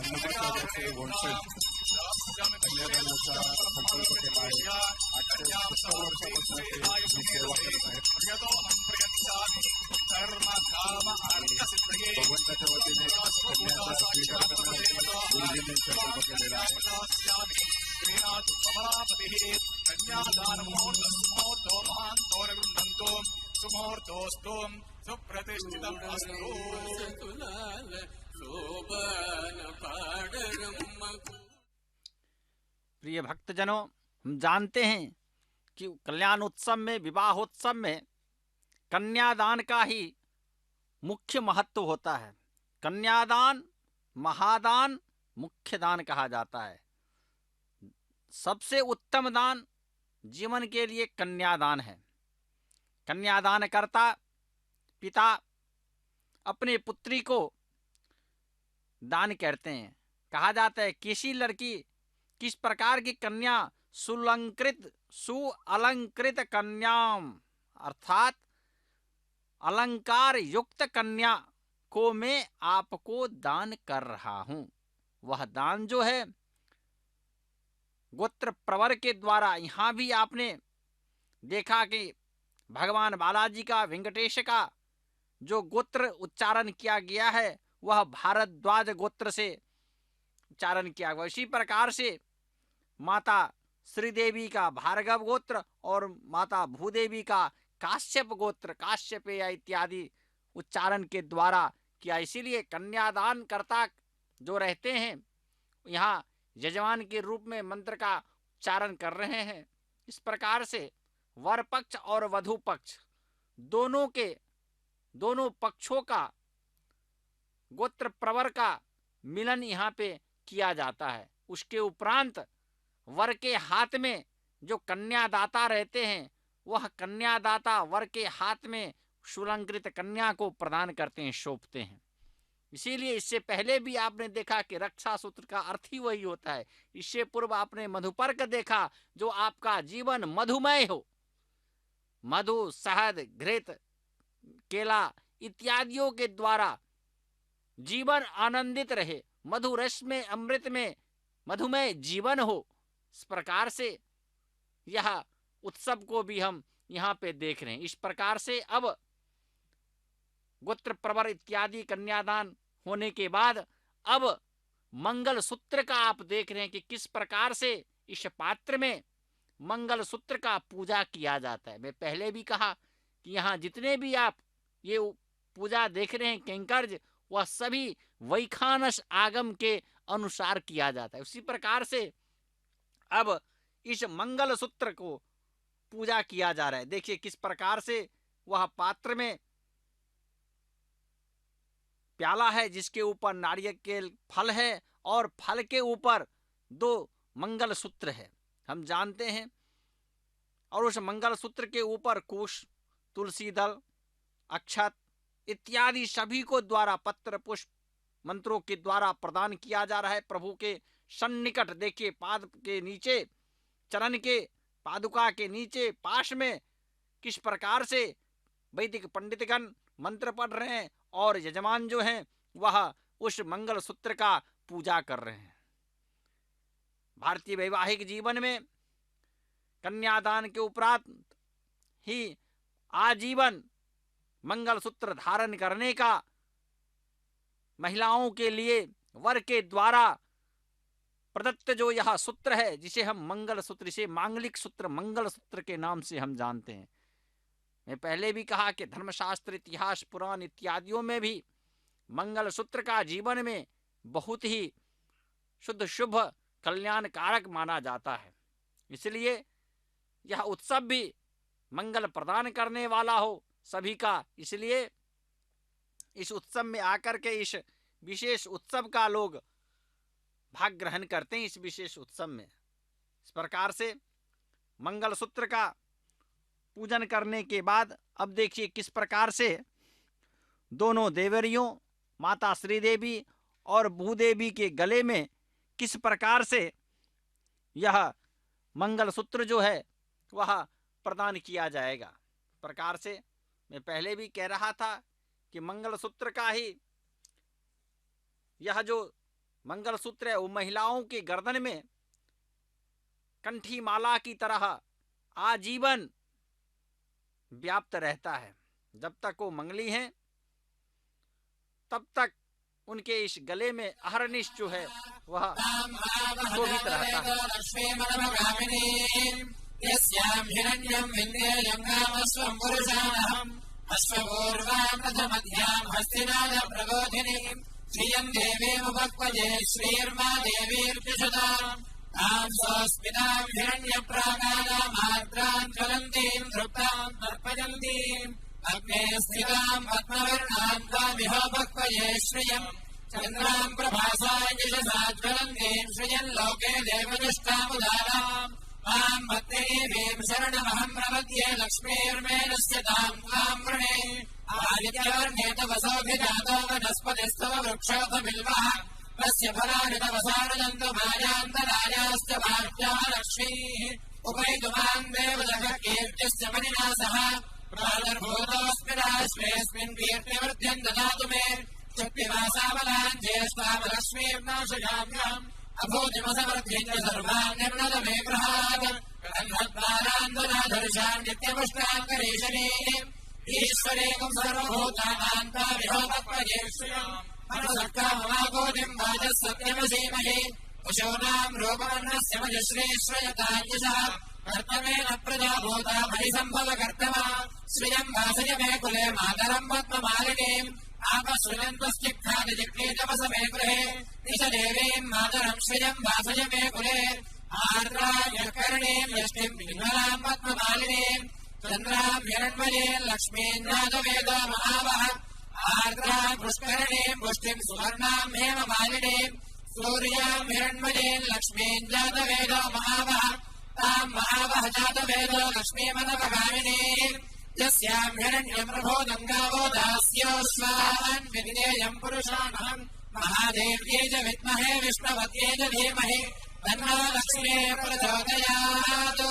कर्म काम अर्थ कन्यादानमुहूर्तो महान्तो गृह्णन्तो सुमुहूर्तोऽस्तु सुप्रतिष्ठितम् अस्तु सकुलाल शोभन पाडरम्म प्रिय भक्तजनों, हम जानते हैं कि कल्याण उत्सव में, विवाहोत्सव में कन्यादान का ही मुख्य महत्व होता है। कन्यादान महादान मुख्य दान कहा जाता है। सबसे उत्तम दान जीवन के लिए कन्यादान है। कन्यादान करता पिता अपने पुत्री को दान करते हैं। कहा जाता है किसी लड़की किस प्रकार की कन्या सुअलंकृत कन्याम अर्थात अलंकार युक्त कन्या को मैं आपको दान कर रहा हूं। वह दान जो है गोत्र प्रवर के द्वारा, यहां भी आपने देखा कि भगवान बालाजी का, वेंकटेश का जो गोत्र उच्चारण किया गया है वह भारद्वाज गोत्र से उच्चारण किया गया। इसी प्रकार से माता श्रीदेवी का भार्गव गोत्र और माता भूदेवी का काश्यप गोत्र, काश्यपेय इत्यादि उच्चारण के द्वारा किया। इसीलिए कन्यादान कर्ता जो रहते हैं यहाँ यजमान के रूप में मंत्र का उच्चारण कर रहे हैं। इस प्रकार से वर पक्ष और वधु पक्ष दोनों पक्षों का गोत्र प्रवर का मिलन यहाँ पे किया जाता है। उसके उपरांत वर के हाथ में जो कन्यादाता रहते हैं वह कन्यादाता वर के हाथ में सुलंकृत कन्या को प्रदान करते हैं, सौंपते हैं। इसीलिए इससे पहले भी आपने देखा कि रक्षा सूत्र का अर्थ ही वही होता है। इससे पूर्व आपने मधुपर्क देखा जो आपका जीवन मधुमय हो, मधु, शहद, घृत, केला इत्यादियों के द्वारा जीवन आनंदित रहे, मधु रस में, अमृत में मधुमय जीवन हो। इस प्रकार से यह उत्सव को भी हम यहाँ पे देख रहे हैं। इस प्रकार से अब गोत्र प्रवर इत्यादि कन्यादान होने के बाद अब मंगल सूत्र का आप देख रहे हैं कि किस प्रकार से इस पात्र में मंगल सूत्र का पूजा किया जाता है। मैं पहले भी कहा कि यहाँ जितने भी आप ये पूजा देख रहे हैं कैंकर्य, वह सभी वैखानस आगम के अनुसार किया जाता है। उसी प्रकार से अब इस मंगल सूत्र को पूजा किया जा रहा है। देखिए किस प्रकार से वह पात्र में प्याला है जिसके ऊपर नारियल के फल है और फल के ऊपर 2 मंगल सूत्र है, हम जानते हैं। और उस मंगल सूत्र के ऊपर कुश, तुलसी दल, अक्षत इत्यादि सभी को द्वारा पत्र पुष्प मंत्रों के द्वारा प्रदान किया जा रहा है। प्रभु के सन्निकट देखिए पाद के नीचे, चरण के पादुका के नीचे पाश में किस प्रकार से वैदिक पंडितगण मंत्र पढ़ रहे हैं और यजमान जो हैं वह उस मंगल सूत्र का पूजा कर रहे हैं। भारतीय वैवाहिक जीवन में कन्यादान के उपरांत ही आजीवन मंगल सूत्र धारण करने का महिलाओं के लिए वर के द्वारा प्रदत्त जो यह सूत्र है, जिसे हम मंगल सूत्र, इसे मांगलिक सूत्र मंगल सूत्र के नाम से हम जानते हैं। मैं पहले भी कहा कि धर्मशास्त्र, इतिहास, पुराण इत्यादियों में भी मंगल सूत्र का जीवन में बहुत ही शुद्ध शुभ कल्याणकारक माना जाता है। इसलिए यह उत्सव भी मंगल प्रदान करने वाला हो सभी का, इसलिए इस उत्सव में आकर के इस विशेष उत्सव का लोग भाग ग्रहण करते हैं। इस विशेष उत्सव में इस प्रकार से मंगल सूत्र का पूजन करने के बाद अब देखिए किस प्रकार से दोनों देवरियों माता श्रीदेवी और भूदेवी के गले में किस प्रकार से यह मंगल सूत्र जो है वह प्रदान किया जाएगा। प्रकार से मैं पहले भी कह रहा था कि मंगल सूत्र का ही यह जो मंगल सूत्र है वो महिलाओं के गर्दन में कंठी माला की तरह आजीवन व्याप्त रहता है। जब तक वो मंगली हैं तब तक उनके इस गले में अहरनिश जो है वह शोभित रहता है। श्रियं देवीमुपक्वजे श्रीर्मा देवीर्पिषदाम् तां स्वस्मितां हिरण्यप्राकारामार्द्रां ज्वलन्तीं तृप्तां तर्पयन्तीम् अग्ने स्थितां पद्मवर्णां त्वामिहोपक्वजे श्रियं चन्द्रां प्रभासां यशसा ज्वलन्तीं श्रियं लोके देवनिष्ठामुदाराम् मां भक्तिनीं शरणमहं प्रपद्ये लक्ष्मीर्मेणस्य तां त्वां वृणे आदित्यवर्णे तव सौभिजातो वनस्पतिस्तव वृक्षोऽथ बिल्वः तस्य फलानि तव सारजन्तु मायान्तरायाश्च वार्त्या लक्ष्मीः उपैतुमां देवदः कीर्तिश्च मणिना सह प्रादुर्भूतोऽस्मि राष्ट्रेऽस्मिन् कीर्तिवृद्धिं ददातु मे शक्तिवासाबलां ज्येष्ठामलक्ष्मीर्नाशयाम्यहम् अभूतिमसमृद्धिं च सर्वान् निर्णद मे गृहात् कन्नद्वारान्दुराधर्षान् नित्यपुष्टान् करीशनीम् ईश्वरेकं सर्वभूतानां तामिहोपक्वजे श्रियम् मनसक्काममाकोटिं वाचः सत्यमसीमहि पशूनां रूपवर्णस्य मजश्रीश्रयताञ्जसः कर्तमेन प्रजाभूता मयिसम्भव कर्तमा श्रियं वासय मे कुले मातरं पद्ममालिनीम् आपःसृजन्तस्तिक्खादिजिक्रीतवस मे गृहे निशदेवीं मातरं श्रियं वासय मे कुले आर्द्रायकर्णीं यष्टिं पिङ्गलां पद्ममालिनीम् चन्द्रां हिरण्मयीं लक्ष्मीं नादवेदो महावः आर्द्रां पुष्करणीं पुष्टिं सुवर्णां हेममालिनीं सूर्यां हिरण्मयीं लक्ष्मीं जातवेदो महावः तां महावः जातवेदो लक्ष्मीमनवगामिनीं यस्यां हिरण्यप्रभोदं गावो दास्योऽश्वान् विनिदेयं पुरुषाणहं महादेव्यै च विद्महे विष्णवत्यै च धीमहि तन्नो लक्ष्मीः प्रचोदयात्।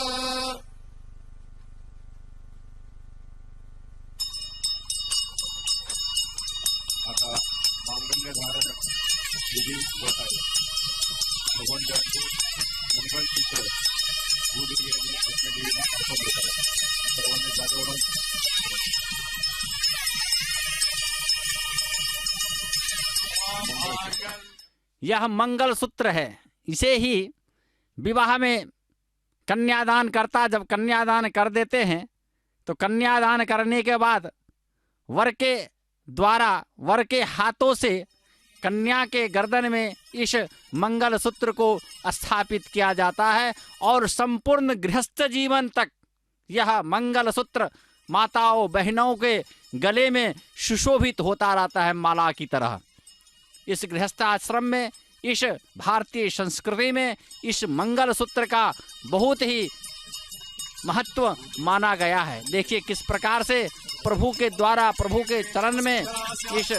आता मांगल्य धारण विधी होत आहे। भगवान मंगल सूत्र भूदेवी आपल्या देवीला अर्पण देत आहे। सर्वांनी जागेवरून यह मंगल सूत्र है, इसे ही विवाह में कन्यादान करता जब कन्यादान कर देते हैं तो कन्यादान करने के बाद वर के द्वारा वर के हाथों से कन्या के गर्दन में इस मंगल सूत्र को स्थापित किया जाता है और संपूर्ण गृहस्थ जीवन तक यह मंगल सूत्र माताओं बहनों के गले में सुशोभित होता रहता है माला की तरह। इस गृहस्थ आश्रम में, इस भारतीय संस्कृति में इस मंगल सूत्र का बहुत ही महत्व माना गया है। देखिए किस प्रकार से प्रभु के द्वारा, प्रभु के चरण में इस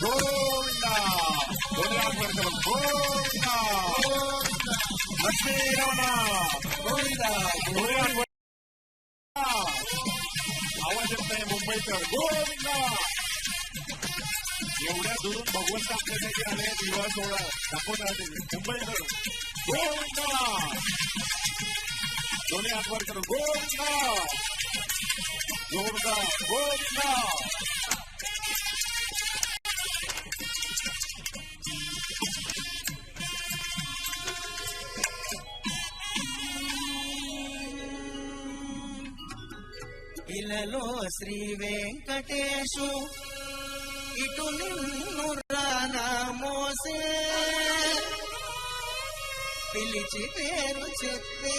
गोविंदा गोविंदा लक्ष्मी रमण गोविंदा आवाज येत नाही मुंबईकर गोविंदा एवढ्या दुरून भगवंत आपल्यासाठी आले विवाह सोहळा दाखवणार मुंबईकर गोविंदा दोन्ही हातवर करून गोविंदा जोरदार गोविंदा ఇలలో శ్రీ వెంకటేశు ఇటు నిన్ను రానామోసే పిలిచి పేరు చెప్పే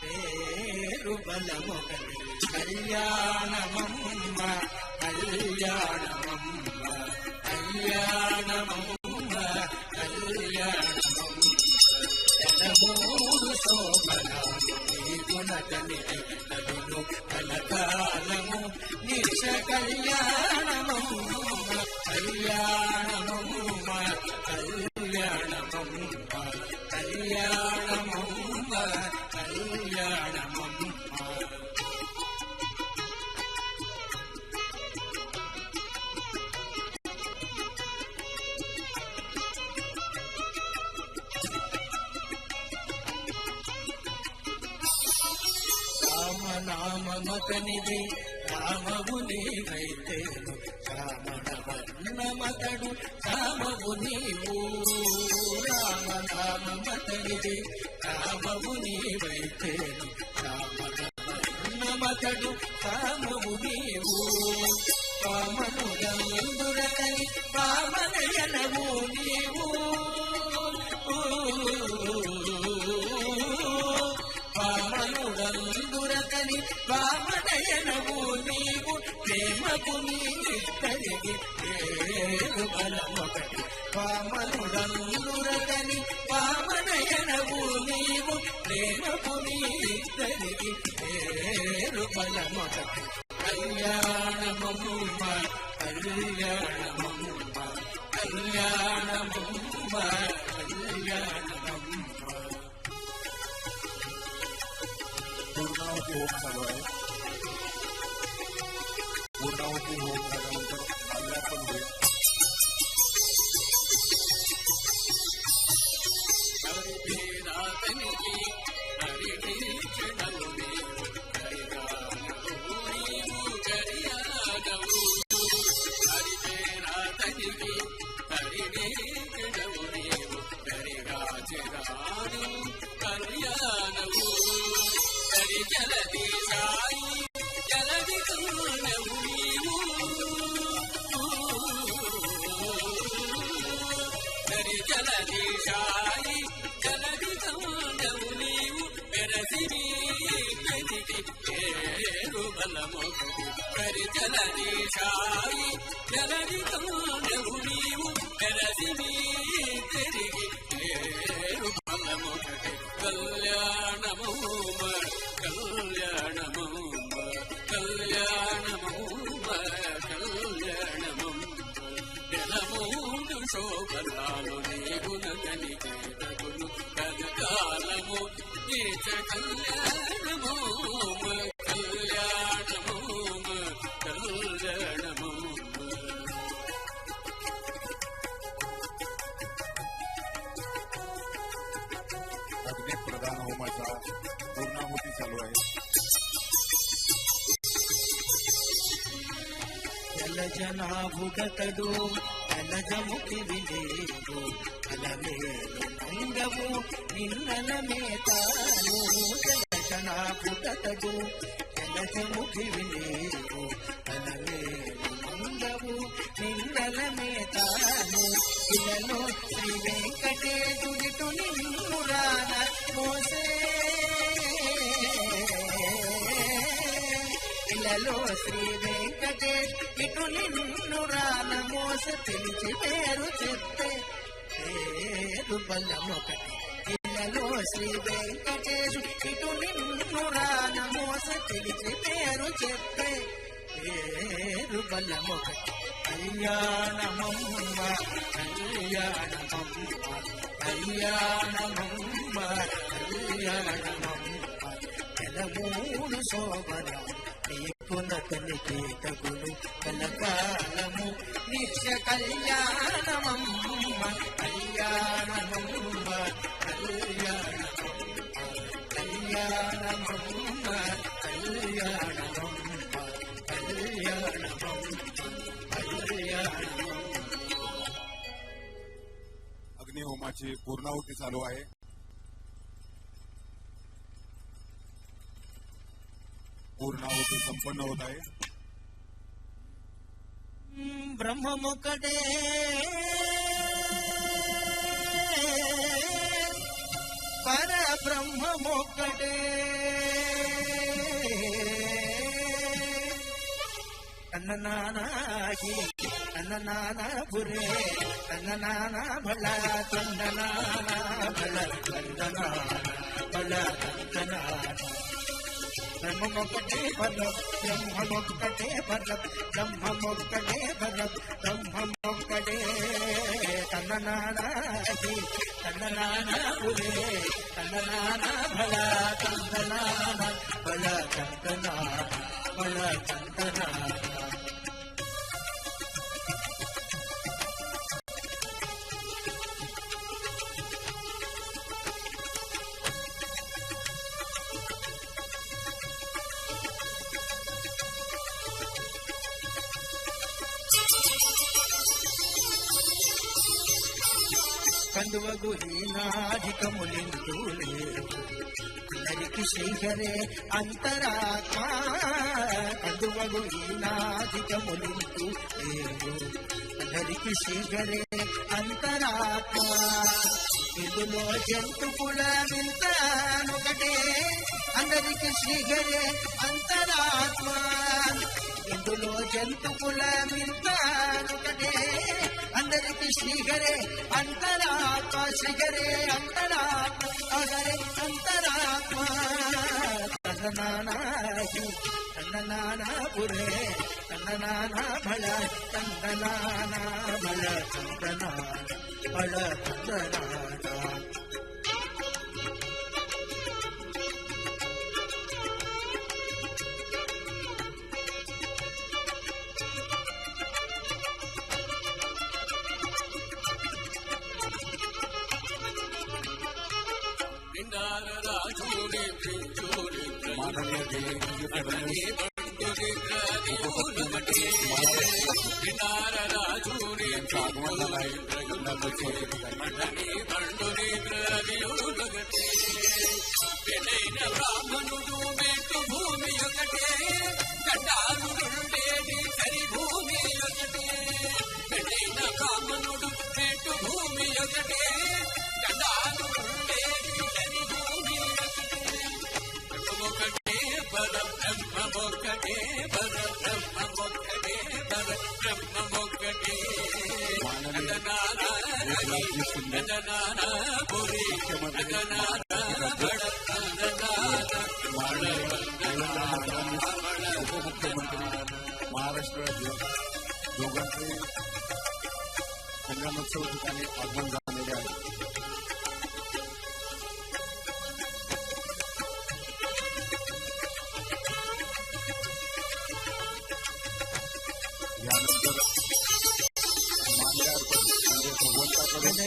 పేరు బలమొకటి కళ్యాణమమ్మ కళ్యాణమమ్మ కళ్యాణమమ్మ కళ్యాణమమ్మ మూడు శోభనాలు ఈ గుణకనికి తగును కలకాలము నిశ కళ్యాణమమ్మ కళ్యాణమమ్మ కళ్యాణమమ్మ కళ్యాణమమ్మ కళ్యాణమమ్మ రామనామమతనిది రామవు నీవైతేను రామణవర్ణమతడు రామవు నీవు రామనామమతనిది రామవు నీవైతేను రామణవర్ణమతడు రామవు నీవు వామనుడందురతని వామనయనవు నీవు వామనుడందురతని వామనయనవు నీవు ప్రేమకు నీరిద్దరికి పేరు బలమొకటి వామనుడందురతని వామనయనవు నీవు ప్రేమకు నీరిద్దరికి పేరు బలమొకటి కళ్యాణమమ్మ కళ్యాణమమ్మ కళ్యాణమమ్మ కళ్యాణమమ్మ पूर्णावती होम चालू आहे पूर्णावती होम झाल्यानंतर अल्लापन होईल జలది సాయి జలది కరుణవు నీవు హరి జలది సాయి ఏరు బలమొకటి పరిచలనీశాయి జలది తోడవు నీవు తెరసి నీ తిరిగి ఏరు బలమొకటి కళ్యాణము కళ్యాణము కళ్యాణము కళ్యాణము జలమూడు శోభనాలు నీగున కనిచేతగును కలకాలము నీచ కళ్యాణము కళ్యాణము కళ్యాణము अग्नि प्रदान होमाचा पूर्णाहुती चालू आहे. జలజనాభుగతడు జలజముఖి విలేడు అలమేలు నంగము నిన్నల మేతాను జలజనాభుగతడు జలజముఖి విలేడు అలమేలు నంగము నిన్నల మేతాను ఇలలో శ్రీ వెంకటేశుడిటు నిన్ను రాన మోసే ఇలలో శ్రీ వెంకటేశ్ ఇటు నిన్ను రాన మోస పిలిచి పేరు చెప్తే పేరు బలమొకటి ఇలలో శ్రీ వెంకటేశ్ ఇటు నిన్ను రాన మోస పిలిచి పేరు చెప్తే పేరు బలమొకటి కళ్యాణమమ్మ కళ్యాణమమ్మ కళ్యాణమమ్మ కళ్యాణమమ్మ జలమూడు శోభన నీకునతని కేతగులు కలకాలము నిత్య కళ్యాణమమ్మ కళ్యాణమమ్మ కళ్యాణమమ్మ కళ్యాణమమ్మ కళ్యాణమమ్మ కళ్యాణమమ్మ కళ్యాణమమ్మ अग्निहोमाची पूर्णाहुती चालू आहे. पूर्णाहुती संपन्न होत आहे. బ్రహ్మముకడే పరబ్రహ్మముకడే తన్ననానాగి తన్ననానా బురే తన్ననానా భళ తన్ననానా భళ తన్ననానా భళ తన్ననానా బ్రహ్మముకటే భలం బ్రహ్మముకటే భలం బ్రహ్మముకటే భలం బ్రహ్మముకటే తన్ననానాగి తన్ననానా బురే తన్ననానా భళ తన్ననానా భళ తన్ననానా భళ తన్ననానా కందువగు హీనాధికములిందు లేవు అందరికి శ్రీహరే అంతరాత్మ కందువగు హీనాధికములిందు లేవు అందరికి శ్రీహరే అంతరాత్మ ఇందులో జంతు కూడా వింతానొకటే అందరికి శ్రీహరే అంతరాత్మ ఇందులో జంతు కూడా వింతానొకటే అందరికి శ్రీహరే అంతరాత్మ శ్రీహరే అంతరాత్మ అగరే అంతరాత్మ తన్ననానాగి తన్ననానా పురే తన్ననానా భళ తన్ననానా భళ తన్ననానా భళ తన్ననానా माननीय देवेंद्रजी फडणवीस यांचं आगमन झालं आहे. బ్రాహ్మణుడు మేటు భూమి ఒకటే గడ్డాలు రెండేది సరి భూమి ఒకటే పెళ్ళైన బ్రాహ్మణుడు మేటు భూమి ఒకటే గడ్డాలు రెండేది సరి భూమి ఒకటే ఒకటే పద उपमुख्यमंत्री महाराष्ट्र राज्य दोघांचे कल्याणोत्सव ठिकाणी आगमन झालेले आहे. यानंतर माल्यार्पण म्हणजे भगवंताकडे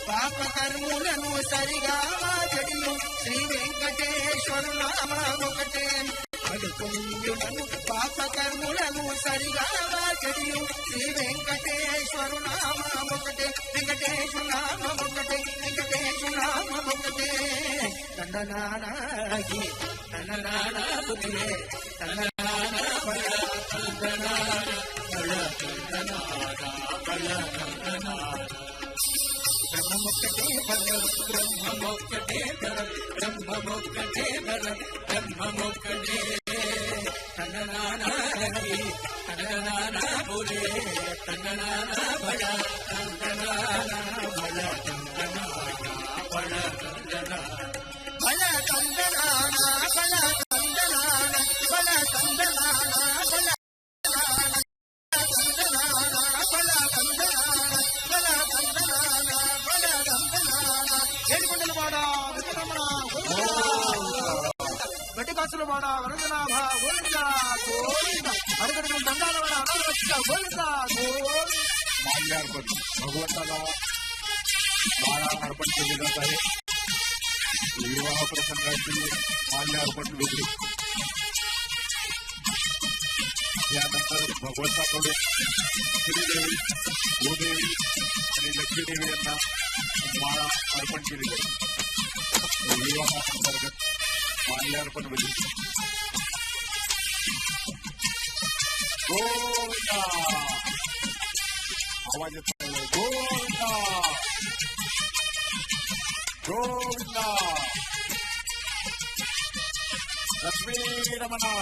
పాపకర్ములను సరిగా జడియు శ్రీ వెంకటేశ్వరు నామొకటే అడుకులను పాపకర్ములను సరిగా జడియు శ్రీ వెంకటేశ్వరు నామొకటే వెంకటేశ్వరు నామొకటే వెంకటేశ్వరు నామొకటే తందనానాగి తందనానా బుద్ధే తందనానా బల తందనానా బల తందనానా బల తందనానా బ్రహ్మమొక్కటే బలం బ్రహ్మమొక్కటే బలం బ్రహ్మమొక్కటే బలం బ్రహ్మమొక్కటే తందనానాగి తందనానా బులే తందనానా బల తందనానా బల తందనానా బల తందనానా బల తందనానా బల తందనానా బల తందనానా బల గట్టికాసులవాడ వరదనాభ గోవింద గోవింద అడుగడుగు దండాలవాడ అనాథ గోవింద గోవింద. माल्यार्पण भगवंताला माळा अर्पण केली जात आहे. विवाह प्रसंगाची माल्यार्पण विधी यानंतर भगवंताकडे श्रीदेवी भूदेवी आणि लक्ष्मीदेवी यांना माळा अर्पण केली जाते. विवाहाअंतर्गत माल्यार्पण विधी. गोविंदा आवाज येत आहे. गोविंदा गोविंदा लक्ष्मी रमणा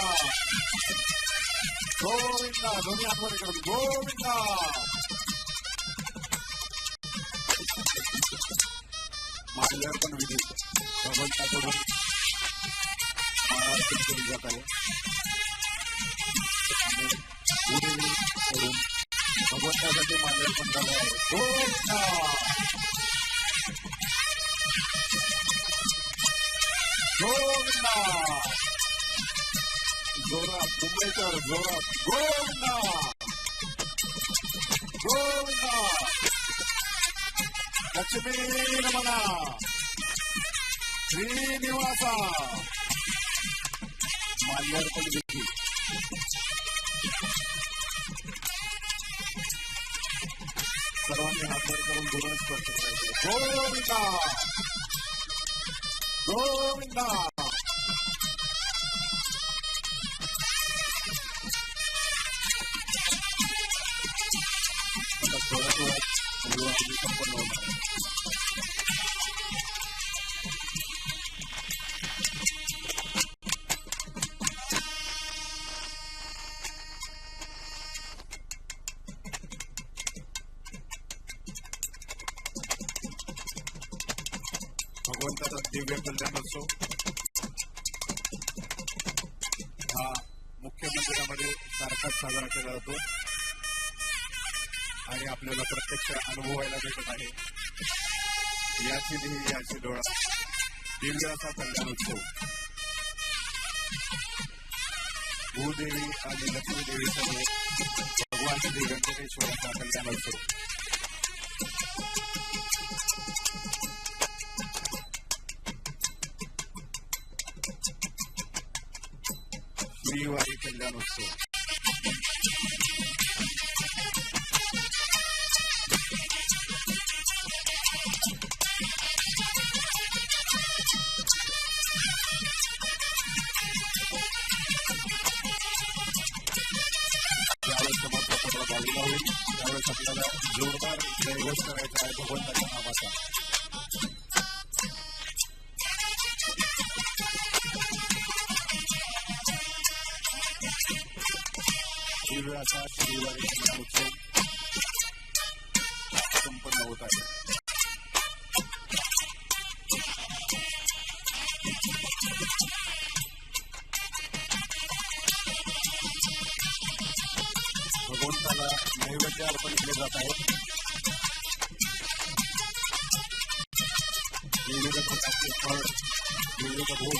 गोविंदा दोन्ही आठवणी करून गोविंदा. माल्यार्पण विधी भगवंताकडून अर्पण केली जात आहे. भूदेवीकडून भगवंतासाठी माल्यार्पण झालं आहे. गोविंदा गोविंदा जोरात मुंबईकर जोरात गोविंदा गोविंदा लक्ष्मी रमणा श्रीनिवासा माल्यार्पण विधी. सर्वांनी हात वर करून गुरुवार स्पर्श करायचे. गोविंदा गोविंदा थोड्या थोड्यात विवाह संपन्न होणार आहे. भगवंताचा दिव्य कल्याणोत्सव हा मुख्य मंदिरामध्ये सारखाच साजरा केला जातो आणि आपल्याला प्रत्यक्ष अनुभवायला भेटत आहे. याची देही याची डोळा दिव्य असा कल्याणोत्सव भूदेवी आणि लक्ष्मीदेवी सह भगवान श्री व्यंकटेश्वराचा कल्याणोत्सव. श्रीवारी कल्याणोत्सव. त्यावेळेस आपल्याला जोरदार जयघोष करायचा आहे भगवंताच्या नावाचा. दिव्य असा श्रीवारी कल्याण उत्सव संपन्न होत आहे. भगवंताला नैवेद्य अर्पण केले जात आहे. विविध प्रकारचे फळ, विविध भोग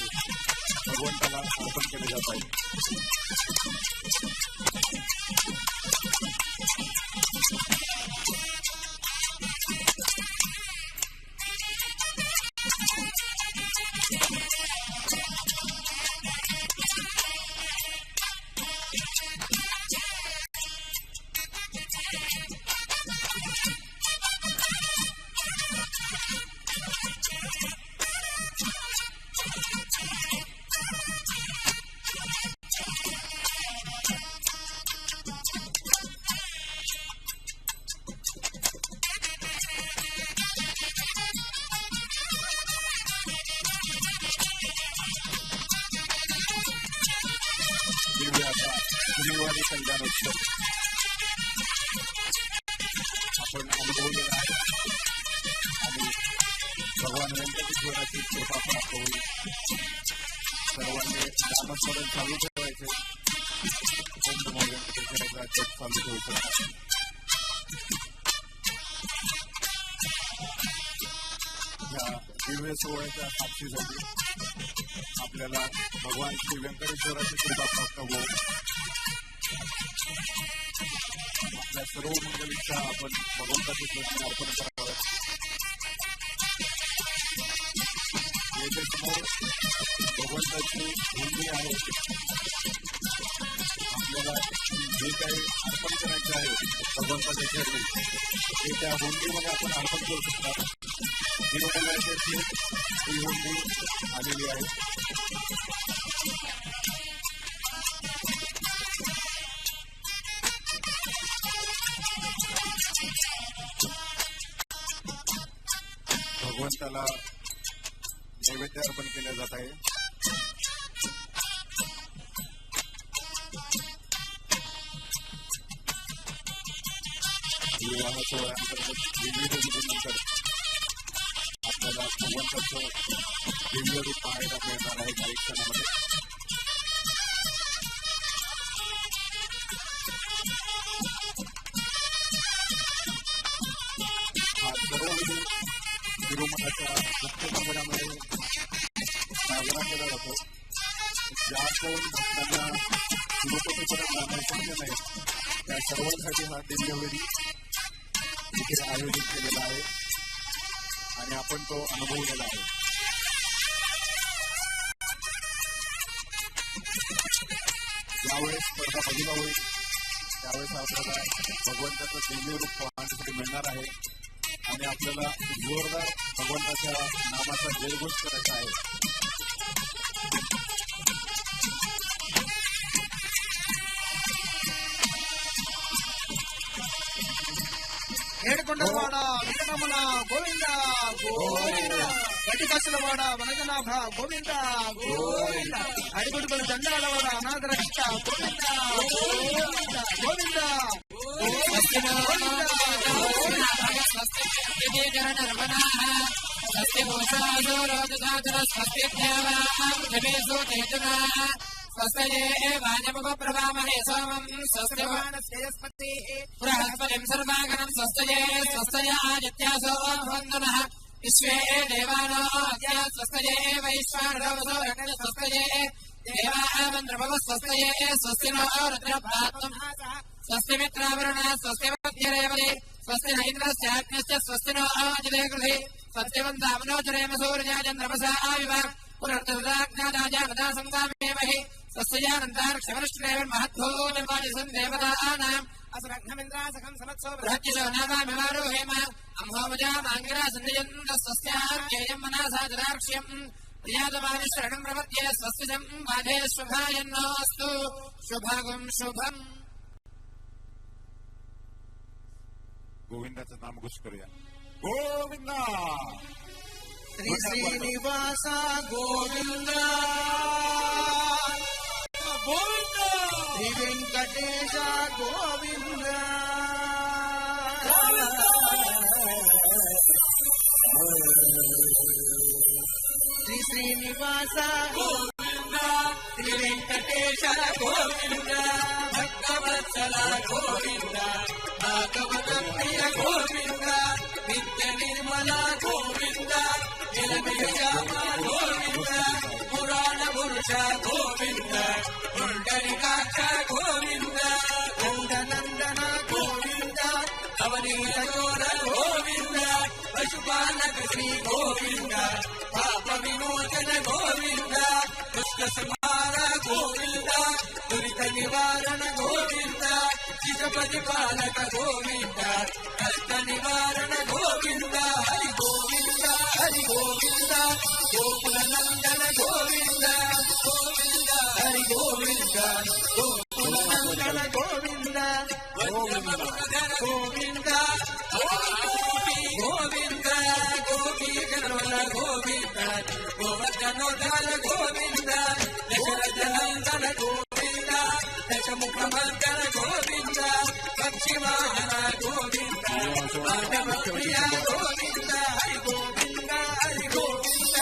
भगवंताला अर्पण केले जात आहे. श्रीवारी कल्याण उत्सव आपण अनुभवलेला आहे आणि भगवान व्यंकटेश्वराची कृपा प्राप्त होईल. सर्वांनी नामस्मरण चालू ठेवायचे. व्यंकटेश्वराचा जप चालू ठेवायचा. या दिव्य सोहळ्याच्या साक्षीसाठी आपल्याला भगवान श्री व्यंकटेश्वराची कृपा प्राप्त हो. आपल्या सर्व मंडळींचा आपण भगवंताचे प्रश्न अर्पण करावे. याच्या समोर भगवंताची भूमी आहे. आपल्याला जे काही अर्पण करायचे आहे भगवंताच्या चरणी ते त्या भूमीमध्ये आपण अर्पण करू शकता. देवालयाची ही भूमी आलेली आहे. भगवंताला नैवेद्य अर्पण केले जात आहे. विवाह सोहळ्यानंतर विविध विधीनंतर आपल्याला भगवंताचं दिव्य रूप पाहायला मिळणार आहे काही क्षणामध्ये. सर्व विधी तिरुमठाच्या मुख्य मंदिरामध्ये साजरा केला जातो. ज्या कोण भक्तांना तिरुपतीपर्यंत जाणं शक्य नाही त्या सर्वांसाठी हा दिव्यवेदी तिथे आयोजित केलेला आहे आणि आपण तो अनुभवलेला आहे. ज्यावेळेस स्पर्धा बाजूला होईल त्यावेळेस आपल्याला भगवंताचं दिव्य रूप पाहण्यासाठी मिळणार आहे आणि आपल्याला जोरदार भगवंताच्या नामाचा जयघोष करायचा आहे. ఏడుకొండలవాడ వెంకటరమణ గోవింద గోవింద గట్టికాసులవాడ వనజనాభ గోవింద గోవింద అడిగుడుకుల దండాలవాడ అనాథ రక్ష గోవింద గోవింద स्वस्ते वाजमुपप्रभामहे सोमं स्वस्ति बृहस्पतिं सर्वागणं स्वस्तये स्वस्तया आदित्यासो वन्दनः विश्वे देवानो अद्य स्वस्तये वैश्वानरो स्वस्तये देवामन्द्रभव स्वस्तये स्वस्ति नो रुद्रभात्वं स्वस्ति मित्रावरुणः स्वस्ति मध्यरेवति स्वस्ति न इन्द्रस्याग्निश्च स्वस्ति नो आजिले गृहे स्वस्ति वन्दामनो जरेम सूर्या चन्द्रमसा आविव पुनर्तदाज्ञादाजानदा संगामेमहि स्वस्यानन्तार्क्षमनुष्ठेवन्महद्भूतवादिसं देवतानाम् असुरघ्नमिन्द्रासखं समत्सो बृहद्यशो नागामिवारोहेम अम्भोमजामाङ्गिरा सन्नियन्तः स्वस्यार्घ्येयं मनसा जदार्क्ष्यम् प्रियातमानिशरणं प्रपद्ये स्वस्तिजं बाधे शुभायन्नोऽस्तु शुभगुं शुभम्. गोविंदाचं नामघोष करूया. गोविंद श्री श्रीनिवास गोविंद గోవింద श्री वेंकटेश गोविंद श्री श्रीनिवास గోవింద శ్రీ వెంకటేశ గోవింద భక్తవత్సల గోవింద భాగవత ప్రియ గోవింద నిత్య నిర్మల గోవింద నిలమేశ్యామ గోవింద పురాణ పురుష గోవింద పుండరీకాక్ష గోవింద नंदनंदन గోవింద అవనీత చోర గోవింద పశుపాలక శ్రీ గోవింద పాప విమోచన గోవింద దుష్ట సంహార గోవింద దురిత నివారణ గోవింద శిశుపతి పాలక గోవింద కష్ట నివారణ గోవింద హరి గోవింద హరి గోవింద గోకుల నందన గోవింద గోవింద హరి గోవింద గోకుల నందన गोविंद గోవింద గోవింద గోపీ గణవల గోవింద గోవర్ధనోధర గోవింద దశరథ నందన గోవింద దశముఖ మందన గోవింద పక్షివాహన గోవింద మాధవ ప్రియ గోవింద హరి గోవింద హరి గోవింద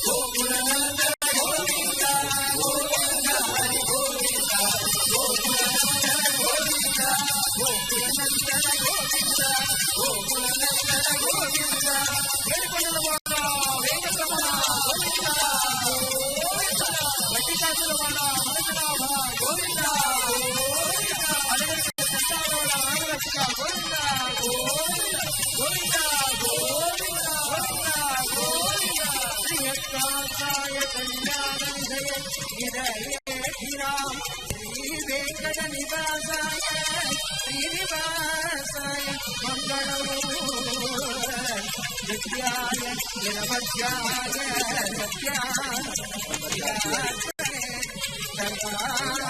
గోకుల నందన గోవింద గోవింద హరి గోవింద గోకుల నందన గోవింద గోకుల నందన గోవింద గోకుల నందన గోవింద వేడుకొండలవాడ వెంకటరమణ గోవింద వట్టికాసులవాడ మనకనాభ గోవింద అడగడికి సంతానవాడ నాగరక్షక గోవింద గోవింద గోవింద గోవింద గోవింద శ్రీ వెంకటాచార్య కళ్యాణ విజయ గిరామ్ శ్రీ వెంకట నివాసాయ శ్రీనివాసాయ మంగళం నిత్యాయ నిరవధ్యాయ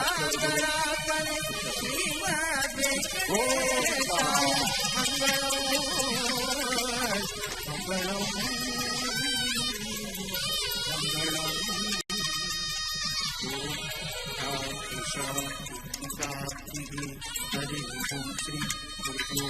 సర్వాంగరాత్మనే శ్రీమద్ వెంకటేశాయ మంగళం మంగళం शांति हरि ओम श्री गुरु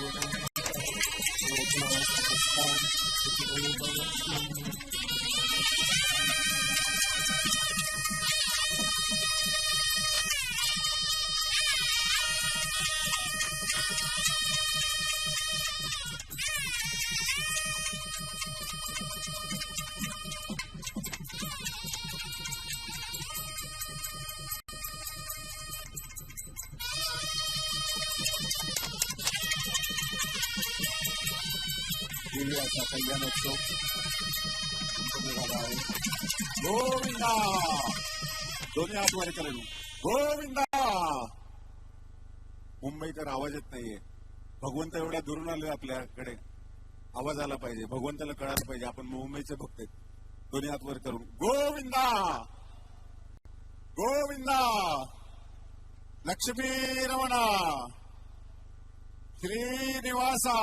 दिव्याचा कल्याणोत्सव संपन्न झाला आहे. गोविंद दोन्ही हात वर करेल. गोविंद मुंबईकर आवाज येत नाहीये. भगवंत एवढ्या दुरून आले आपल्याकडे, आवाज आला पाहिजे, भगवंताला कळायला पाहिजे आपण मुंबईचे भक्त आहेत. दोन्ही हात वर करून गोविंद गोविंद लक्ष्मी रमण श्रीनिवासा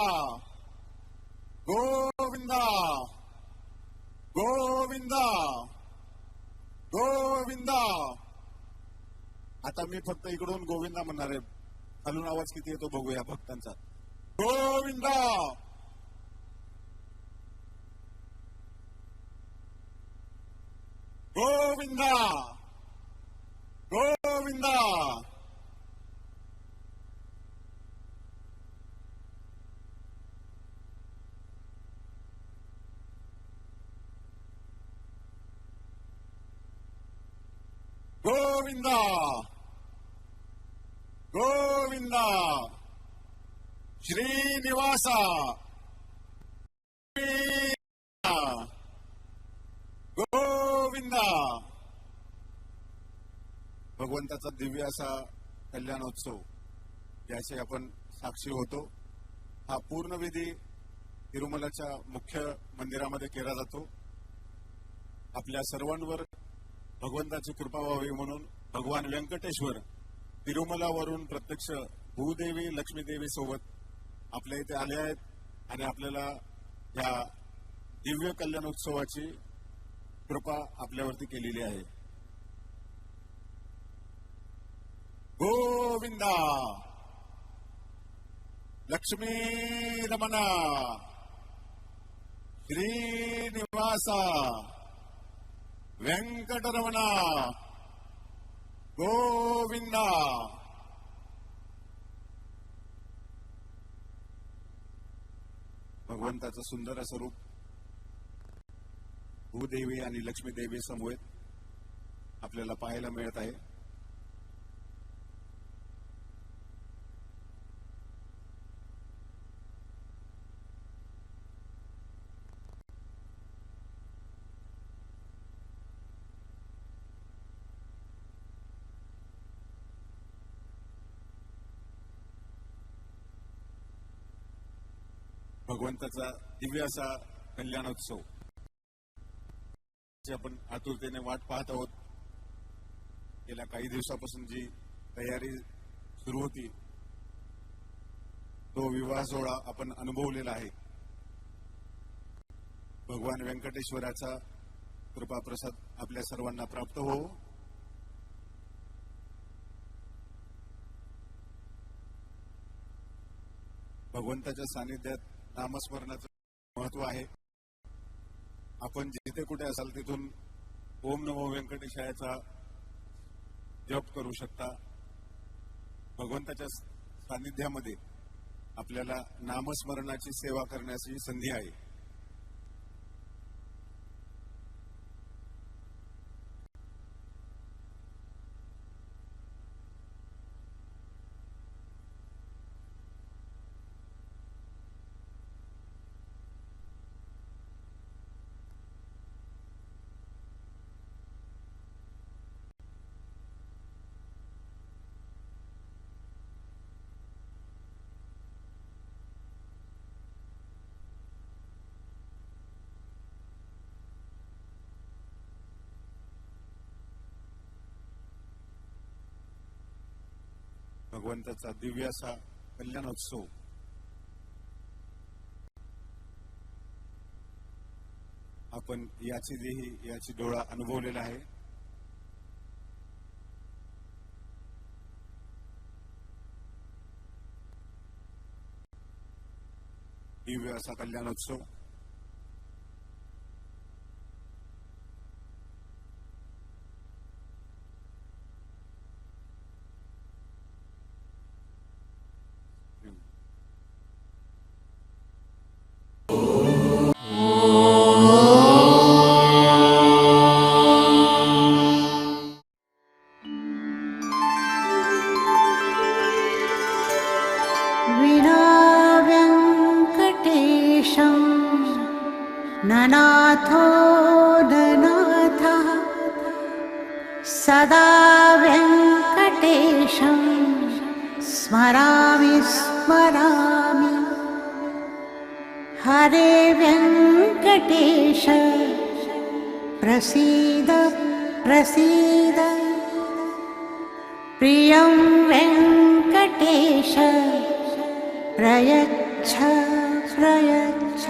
गोविंद गोविंद गोविंद. आता मी फक्त इकडून गोविंदा म्हणणार आहे. खालून आवाज किती येतो बघूया भक्तांचा. गोविंद गोविंद गोविंद गोविंद गोविंद श्रीनिवासा गोविंद. भगवंताचा दिव्य असा कल्याणोत्सव याचे आपण साक्षी होतो. हा पूर्ण विधी तिरुमलाच्या मुख्य मंदिरामध्ये केला जातो. आपल्या सर्वांवर भगवंताची कृपा व्हावी म्हणून भगवान व्यंकटेश्वर तिरुमलावरून प्रत्यक्ष भूदेवी लक्ष्मीदेवी सोबत आपल्या इथे आले आहेत आणि आपल्याला या दिव्य कल्याणोत्सवाची कृपा आपल्यावरती केलेली आहे. गोविंदा लक्ष्मी रमणा श्रीनिवासा व्यंकटरमणा गोविंदा. भगवंताचं सुंदर असं रूप भूदेवी आणि लक्ष्मीदेवी समवेत आपल्याला पाहायला मिळत आहे. भगवंताचा दिव्य असा कल्याणोत्सव आपण आतुरतेने वाट पाहत आहोत. गेल्या काही दिवसापासून जी तयारी सुरू होती तो विवाह सोहळा आपण अनुभवलेला आहे. भगवान व्यंकटेश्वराचा कृपा प्रसाद आपल्या सर्वांना प्राप्त हो. भगवंताच्या सानिध्यात नामस्मरणाचं महत्व आहे. आपण जिथे कुठे असाल तिथून ओम नमो व्यंकटेशायाचा जप करू शकता. भगवंताच्या सानिध्यामध्ये आपल्याला नामस्मरणाची सेवा करण्याची संधी आहे. भगवंताचा दिव्य असा कल्याणोत्सव आपण याची देही याची डोळा अनुभवलेला आहे. दिव्य असा कल्याणोत्सव ननाथो ननाथः सदा वेङ्कटेशं स्मरामि स्मरामि. हरे वेङ्कटेश प्रसीद प्रसीद. प्रियं वेङ्कटेश प्रयच्छ प्रयच्छ.